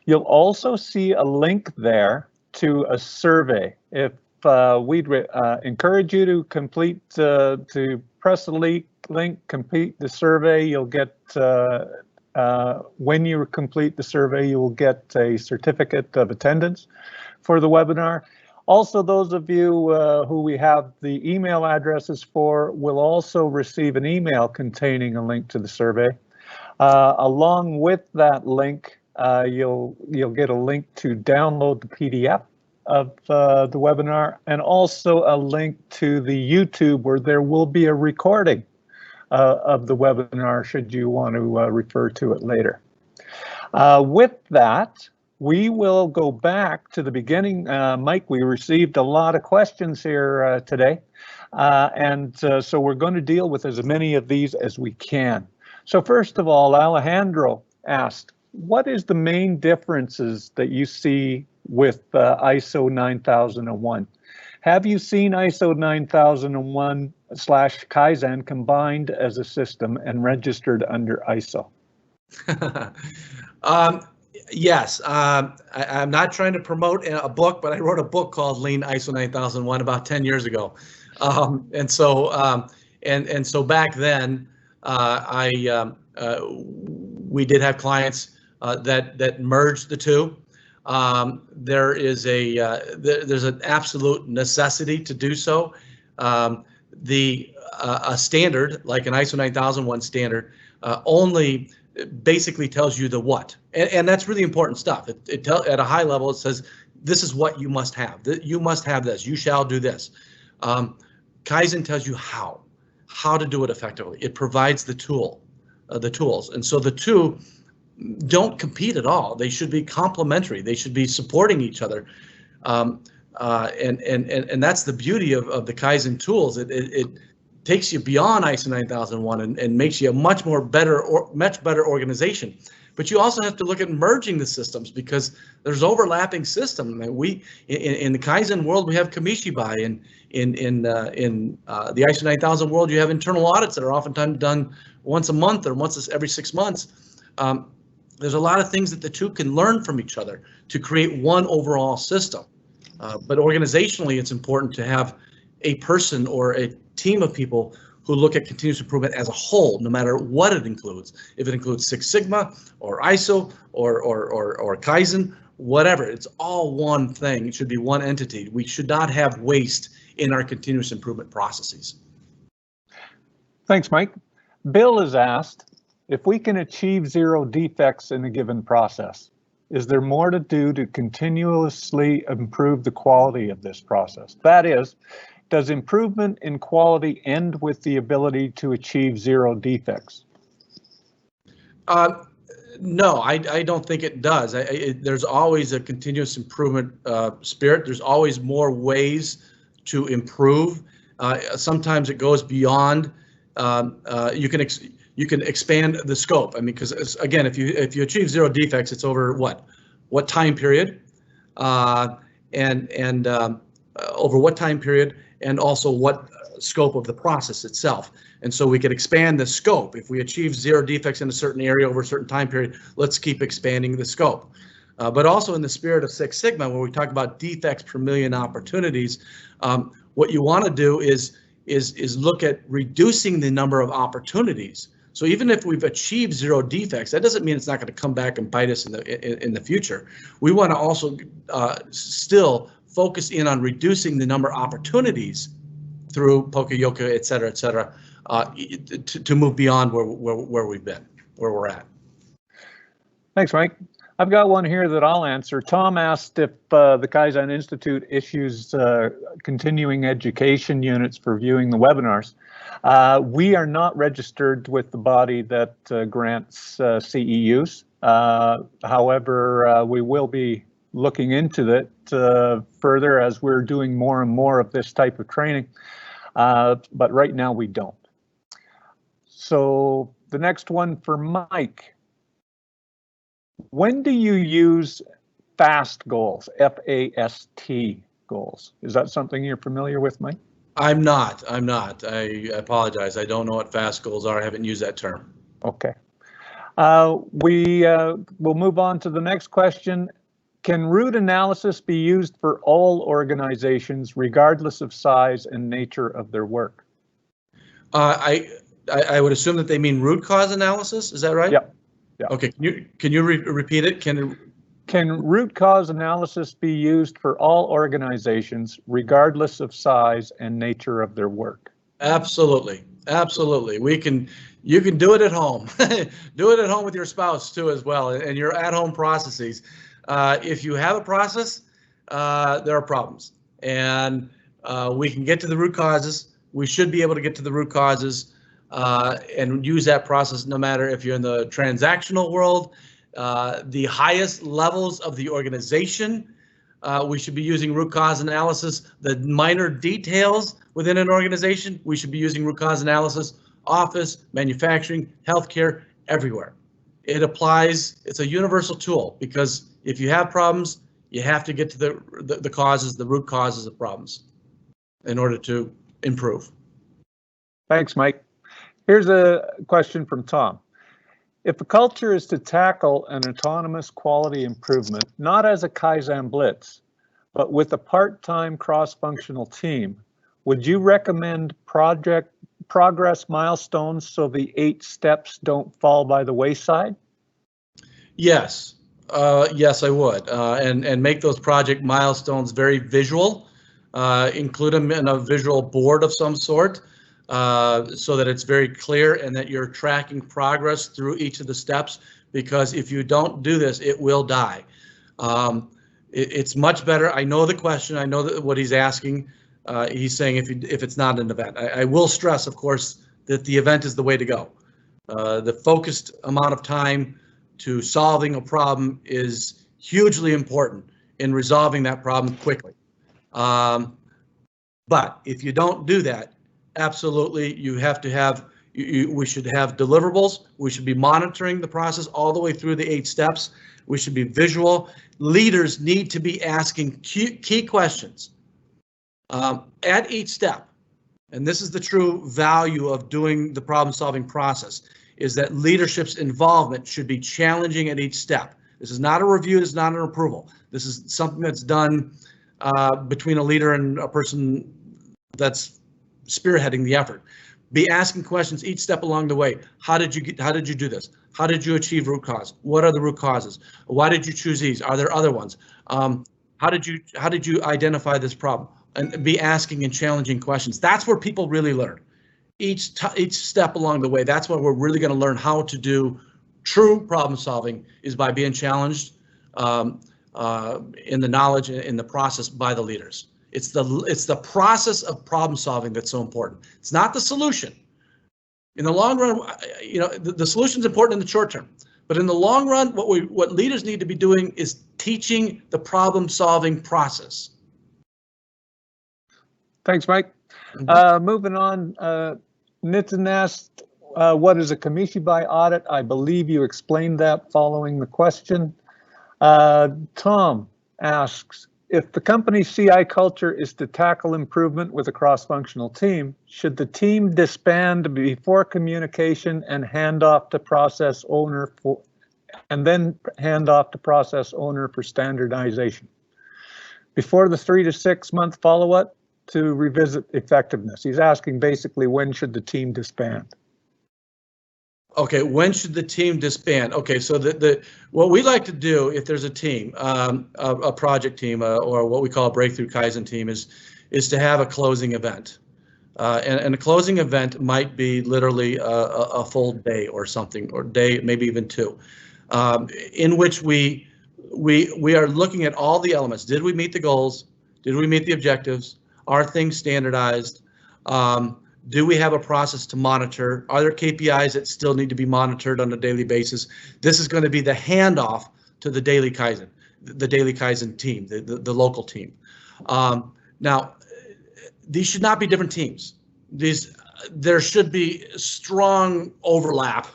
You'll also see a link there to a survey. If we'd encourage you to press the link, complete the survey. You'll get, when you complete the survey, you will get a certificate of attendance for the webinar. Also, those of you who we have the email addresses for will also receive an email containing a link to the survey. Along with that link, you'll get a link to download the PDF of the webinar, and also a link to the YouTube where there will be a recording of the webinar should you want to refer to it later. With that, we will go back to the beginning. Mike, we received a lot of questions here today, so we're going to deal with as many of these as we can. So first of all, Alejandro asked, what is the main differences that you see with ISO 9001? Have you seen ISO 9001/Kaizen combined as a system and registered under ISO? Yes, I'm not trying to promote a book, but I wrote a book called Lean ISO 9001 about 10 years ago. And so back then, we did have clients that merged the two. There's an absolute necessity to do so. A standard like an ISO 9001 standard only basically tells you the what, and that's really important stuff. At a high level, it says this is what you must have. You must have this. You shall do this. Kaizen tells you how to do it effectively. It provides the tools, and so the two don't compete at all. They should be complementary. They should be supporting each other, and that's the beauty of the Kaizen tools. It takes you beyond ISO 9001 and makes you a much better organization. But you also have to look at merging the systems because there's overlapping systems. I mean, in the Kaizen world we have Kamishibai, and in the ISO 9000 world you have internal audits that are oftentimes done once a month or once every 6 months. There's a lot of things that the two can learn from each other to create one overall system. But organizationally, it's important to have a person or a team of people who look at continuous improvement as a whole, no matter what it includes. If it includes Six Sigma or ISO or Kaizen, whatever, it's all one thing. It should be one entity. We should not have waste in our continuous improvement processes. Thanks, Mike. Bill has asked, if we can achieve 0 defects in a given process, is there more to do to continuously improve the quality of this process? That is, does improvement in quality end with the ability to achieve 0 defects? No, I don't think it does. There's always a continuous improvement spirit. There's always more ways to improve. Sometimes it goes beyond. You can expand the scope. I mean, because again, if you achieve 0 defects, it's over what time period, and over what time period, and also what scope of the process itself. And so we could expand the scope. If we achieve 0 defects in a certain area over a certain time period, let's keep expanding the scope. But also in the spirit of Six Sigma, where we talk about defects per million opportunities, what you want to do is look at reducing the number of opportunities. So even if we've achieved 0 defects, that doesn't mean it's not going to come back and bite us in the future. We want to also still focus in on reducing the number of opportunities through poka-yoke, et cetera, to move beyond where we've been, where we're at. Thanks, Mike. I've got one here that I'll answer. Tom asked if the Kaizen Institute issues continuing education units for viewing the webinars. We are not registered with the body that grants CEUs. However, we will be looking into that further as we're doing more and more of this type of training. But right now we don't. So the next one for Mike. When do you use FAST goals, F-A-S-T goals? Is that something you're familiar with, Mike? I'm not. I apologize. I don't know what FAST goals are. I haven't used that term. Okay. We'll move on to the next question. Can root analysis be used for all organizations, regardless of size and nature of their work? I would assume that they mean root cause analysis. Is that right? Yep. Yeah. Okay. Can you repeat it? Can root cause analysis be used for all organizations, regardless of size and nature of their work? Absolutely. You can do it at home. Do it at home with your spouse too, as well, and your at-home processes. If you have a process, there are problems, and we can get to the root causes. We should be able to get to the root causes and use that process no matter if you're in the transactional world, the highest levels of the organization. We should be using root cause analysis. The minor details within an organization, we should be using root cause analysis. Office, manufacturing, healthcare, everywhere. It applies. It's a universal tool because if you have problems, you have to get to the causes, the root causes of problems in order to improve. Thanks, Mike. Here's a question from Tom. If a culture is to tackle an autonomous quality improvement, not as a Kaizen blitz, but with a part-time cross-functional team, would you recommend progress milestones so the 8 steps don't fall by the wayside? Yes, yes, I would, and make those project milestones very visual. Include them in a visual board of some sort, so that it's very clear and that you're tracking progress through each of the steps. Because if you don't do this, it will die. It's much better. I know the question. I know what he's asking. He's saying if it's not an event. I will stress, of course, that the event is the way to go. The focused amount of time to solving a problem is hugely important in resolving that problem quickly. But if you don't do that, absolutely, you have to have. We should have deliverables. We should be monitoring the process all the way through the 8 steps. We should be visual. Leaders need to be asking key questions at each step. And this is the true value of doing the problem-solving process, is that leadership's involvement should be challenging at each step. This is not a review, this is not an approval. This is something that's done between a leader and a person that's spearheading the effort. Be asking questions each step along the way. How did you do this? How did you achieve root cause? What are the root causes? Why did you choose these? Are there other ones? How did you identify this problem? And be asking and challenging questions. That's where people really learn. Each step along the way, that's where we're really going to learn how to do true problem solving, is by being challenged in the knowledge, in the process by the leaders. It's the process of problem solving that's so important. It's not the solution. In the long run, the solution is important in the short term, but in the long run, what leaders need to be doing is teaching the problem solving process. Thanks, Mike. Moving on, Nitin asked, what is a Kamishibai audit? I believe you explained that following the question. Tom asks, if the company's CI culture is to tackle improvement with a cross-functional team, should the team disband before communication and hand off to process owner for standardization? Before the 3 to 6 month follow-up to revisit effectiveness. He's asking basically, when should the team disband? Okay, when should the team disband? Okay, so what we like to do if there's a team, a project team, or what we call a breakthrough Kaizen team, is to have a closing event. And a closing event might be literally a full day or something, or day, maybe even two, in which we are looking at all the elements. Did we meet the goals? Did we meet the objectives? Are things standardized? Do we have a process to monitor? Are there KPIs that still need to be monitored on a daily basis? This is going to be the handoff to the daily Kaizen team, the local team. Now, these should not be different teams. There should be strong overlap.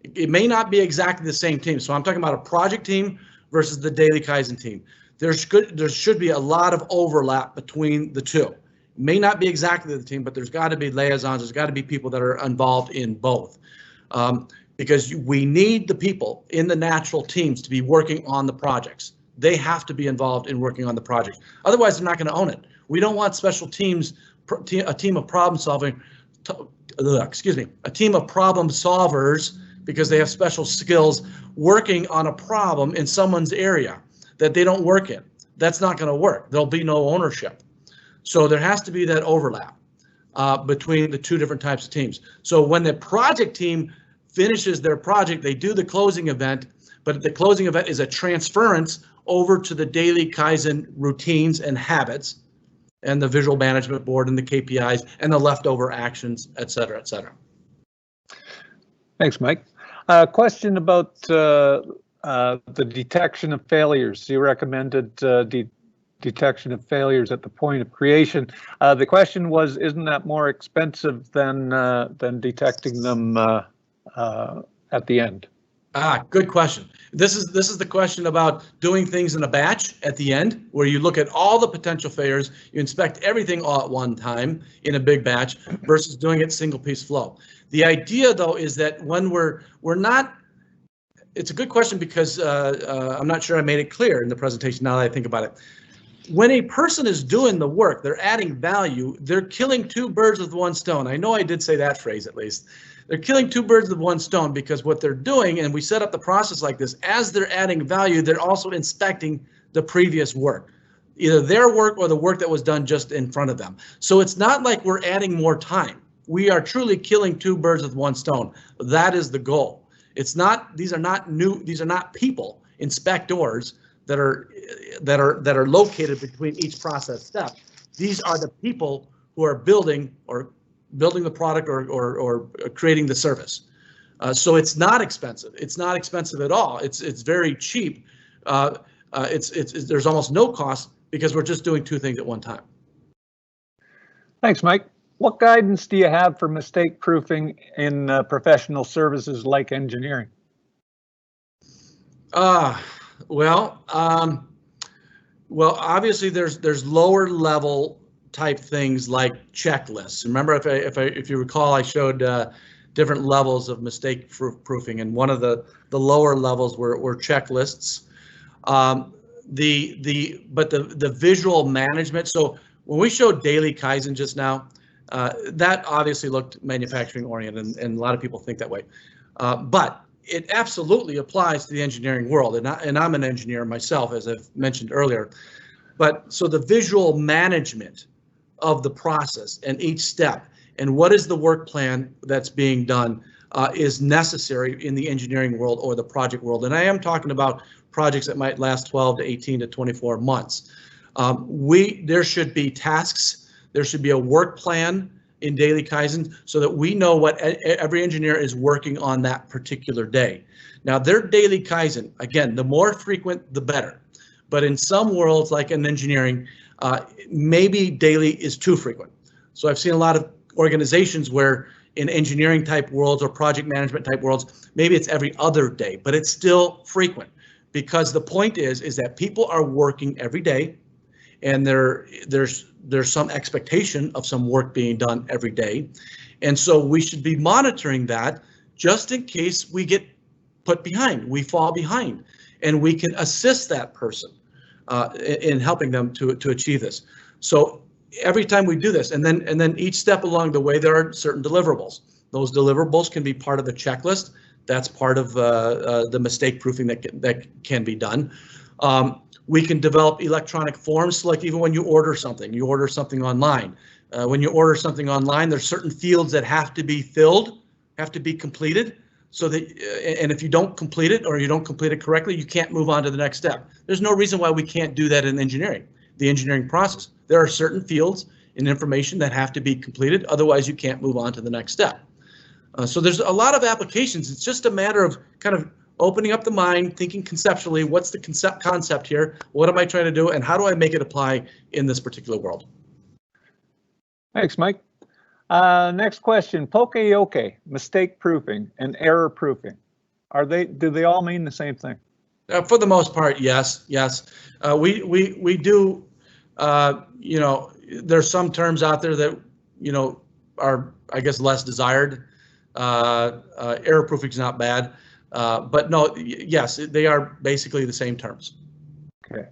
It may not be exactly the same team. So I'm talking about a project team versus the daily Kaizen team. There should be a lot of overlap between the two. It may not be exactly the team, but there's got to be liaisons. There's got to be people that are involved in both, because we need the people in the natural teams to be working on the projects. They have to be involved in working on the project. Otherwise, they're not going to own it. We don't want special teams, a team of problem solving, a team of problem solvers, because they have special skills working on a problem in someone's area that they don't work in. That's not going to work. There'll be no ownership. So there has to be that overlap between the two different types of teams. So when the project team finishes their project, they do the closing event, but the closing event is a transference over to the daily Kaizen routines and habits, and the visual management board and the KPIs and the leftover actions, et cetera, et cetera. Thanks, Mike. Question about the detection of failures. You recommended detection of failures at the point of creation. The question was, isn't that more expensive than detecting them at the end? Good question. This is the question about doing things in a batch at the end, where you look at all the potential failures, you inspect everything all at one time in a big batch, versus doing it single piece flow. The idea, though, is that when we're not, it's a good question, because I'm not sure I made it clear in the presentation now that I think about it. When a person is doing the work, they're adding value, they're killing two birds with one stone. I know I did say that phrase at least. They're killing two birds with one stone, because what they're doing, and we set up the process like this, as they're adding value, they're also inspecting the previous work, either their work or the work that was done just in front of them. So it's not like we're adding more time. We are truly killing two birds with one stone. That is the goal. It's not, these are not people, inspectors, that are located between each process step. These are the people who are building the product or creating the service. So it's not expensive. It's not expensive at all. It's very cheap. There's almost no cost, because we're just doing two things at one time. Thanks, Mike. What guidance do you have for mistake proofing in professional services like engineering? Well, obviously there's lower level type things like checklists. Remember, if you recall, I showed different levels of mistake proofing, and one of the lower levels were checklists. But the visual management. So when we showed daily Kaizen just now, that obviously looked manufacturing oriented, and a lot of people think that way. But it absolutely applies to the engineering world, and I'm an engineer myself, as I've mentioned earlier. But so the visual management of the process and each step, and what is the work plan that's being done, is necessary in the engineering world or the project world. And I am talking about projects that might last 12 to 18 to 24 months. There should be tasks. There should be a work plan in daily Kaizen, so that we know what every engineer is working on that particular day. Now, their daily Kaizen, again, the more frequent, the better. But in some worlds, like in engineering, maybe daily is too frequent. So I've seen a lot of organizations where in engineering type worlds or project management type worlds, maybe it's every other day, but it's still frequent, because the point is that people are working every day, and there's some expectation of some work being done every day. And so we should be monitoring that, just in case we get put behind, we fall behind, and we can assist that person in helping them to achieve this. So every time we do this, and then each step along the way, there are certain deliverables. Those deliverables can be part of a checklist. That's part of the mistake proofing that can be done. We can develop electronic forms, like even when you order something online. When you order something online, there's certain fields that have to be filled, have to be completed. So that, and if you don't complete it or you don't complete it correctly, you can't move on to the next step. There's no reason why we can't do that in engineering, the engineering process. There are certain fields in information that have to be completed, otherwise you can't move on to the next step. So there's a lot of applications. It's just a matter of kind of opening up the mind, thinking conceptually, what's the concept here, what am I trying to do, and how do I make it apply in this particular world? Thanks, Mike. Next question, poka-yoke, mistake proofing and error proofing. Do they all mean the same thing? For the most part, yes. We do, you know, there's some terms out there that, you know, are, I guess, less desired. Error proofing is not bad, but no, yes, they are basically the same terms. Okay.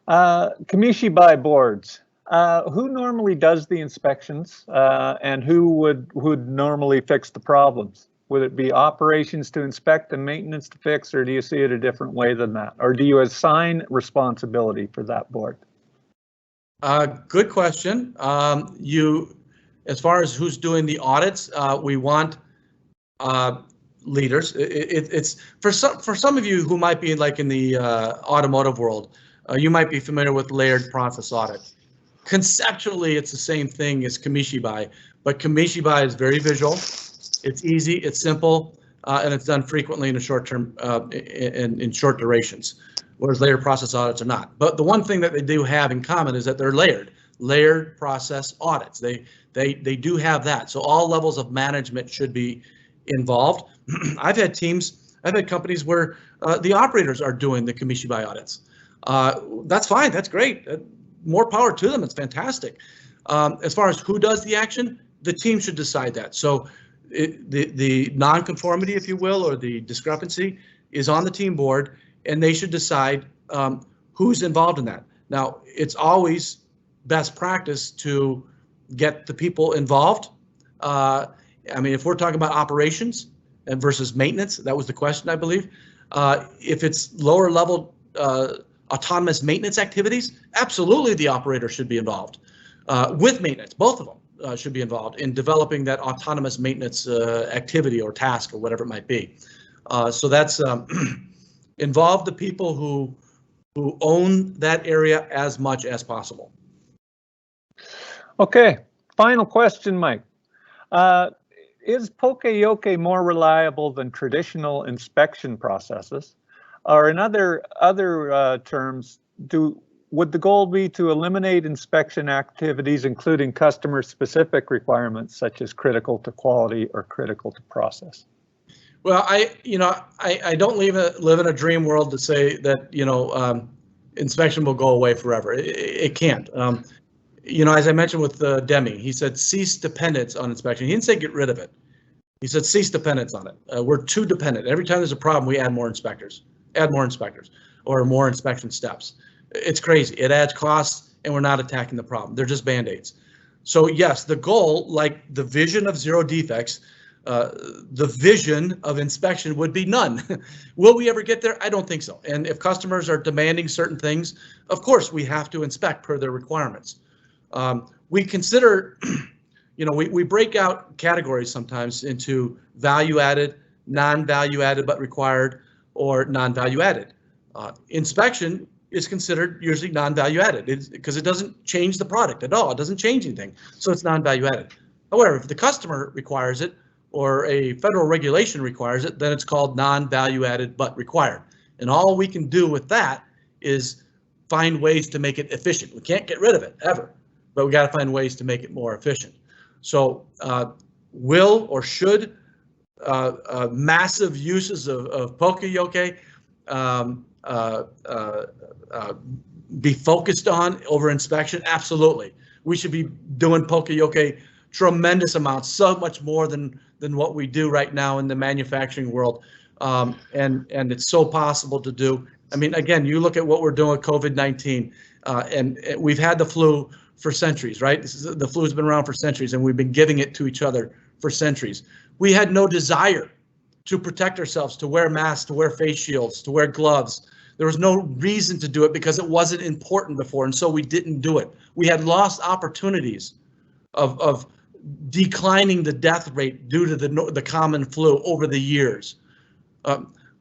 Kamishibai boards. Who normally does the inspections, and who would normally fix the problems? Would it be operations to inspect and maintenance to fix, or do you see it a different way than that? Or do you assign responsibility for that board? Good question. As far as who's doing the audits, we want leaders. It's for some of you who might be like in the automotive world, you might be familiar with layered process audit. Conceptually, it's the same thing as Kamishibai, but Kamishibai is very visual. It's easy, it's simple, and it's done frequently in a short term, in short durations, whereas layered process audits are not. But the one thing that they do have in common is that they're layered process audits. They do have that. So all levels of management should be involved. I've had companies where the operators are doing the Kamishibai audits. That's fine, that's great. More power to them, it's fantastic. As far as who does the action, the team should decide that. So the non-conformity, if you will, or the discrepancy is on the team board, and they should decide who's involved in that. Now, it's always best practice to get the people involved. I mean, if we're talking about operations and versus maintenance, that was the question, I believe. If it's lower level autonomous maintenance activities, absolutely the operator should be involved. With maintenance, both of them should be involved in developing that autonomous maintenance activity or task or whatever it might be. So that's involve the people who own that area as much as possible. Okay, final question, Mike. Is poka-yoke more reliable than traditional inspection processes? Or in other terms, would the goal be to eliminate inspection activities, including customer-specific requirements such as critical to quality or critical to process? Well, I don't live in a dream world to say that inspection will go away forever. It can't. As I mentioned with Demi, he said cease dependence on inspection. He didn't say get rid of it. He said cease dependence on it. We're too dependent. Every time there's a problem, we add more inspectors, or more inspection steps. It's crazy. It adds costs, and we're not attacking the problem. They're just Band-Aids. So yes, the goal, like the vision of zero defects, the vision of inspection would be none. Will we ever get there? I don't think so. And if customers are demanding certain things, of course we have to inspect per their requirements. We consider, we break out categories sometimes into value added, non-value added but required, or non-value added. Inspection is considered usually non-value added because it doesn't change the product at all. It doesn't change anything, so it's non-value added. However, if the customer requires it or a federal regulation requires it, then it's called non-value added but required. And all we can do with that is find ways to make it efficient. We can't get rid of it ever, but we got to find ways to make it more efficient. So will or should massive uses of poka-yoke be focused on over inspection? Absolutely. We should be doing poka-yoke tremendous amounts, so much more than what we do right now in the manufacturing world. And it's so possible to do. I mean, again, you look at what we're doing with COVID-19, and we've had the flu for centuries, right? The flu has been around for centuries, and we've been giving it to each other for centuries. We had no desire to protect ourselves, to wear masks, to wear face shields, to wear gloves. There was no reason to do it because it wasn't important before, and so we didn't do it. We had lost opportunities of declining the death rate due to the common flu over the years.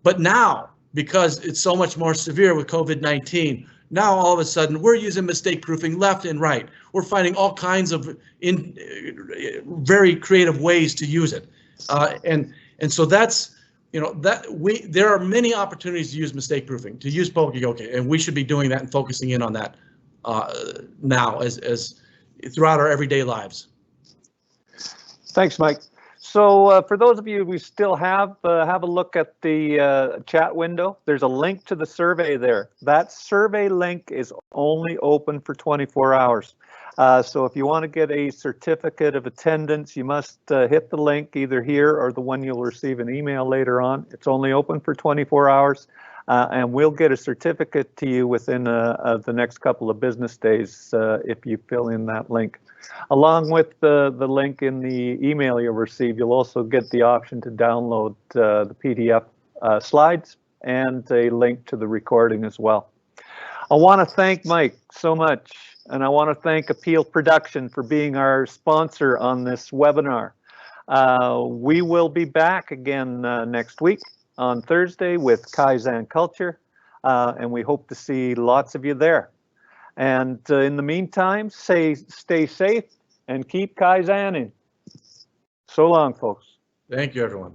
But now, because it's so much more severe with COVID-19, now all of a sudden we're using mistake proofing left and right. We're finding all kinds of very creative ways to use it, and so that's, you know, there are many opportunities to use mistake proofing, to use poke-yoke, and we should be doing that and focusing in on that now as throughout our everyday lives. Thanks, Mike. So for those of you who still have a look at the chat window. There's a link to the survey there. That survey link is only open for 24 hours. So if you want to get a certificate of attendance, you must hit the link either here or the one you'll receive an email later on. It's only open for 24 hours, and we'll get a certificate to you within the next couple of business days if you fill in that link. Along with the link in the email you'll receive, you'll also get the option to download the PDF slides and a link to the recording as well. I want to thank Mike so much, and I want to thank Appeal Production for being our sponsor on this webinar. We will be back again next week on Thursday with Kaizen Culture, and we hope to see lots of you there. And in the meantime, stay safe and keep Kaizening. So long, folks. Thank you, everyone.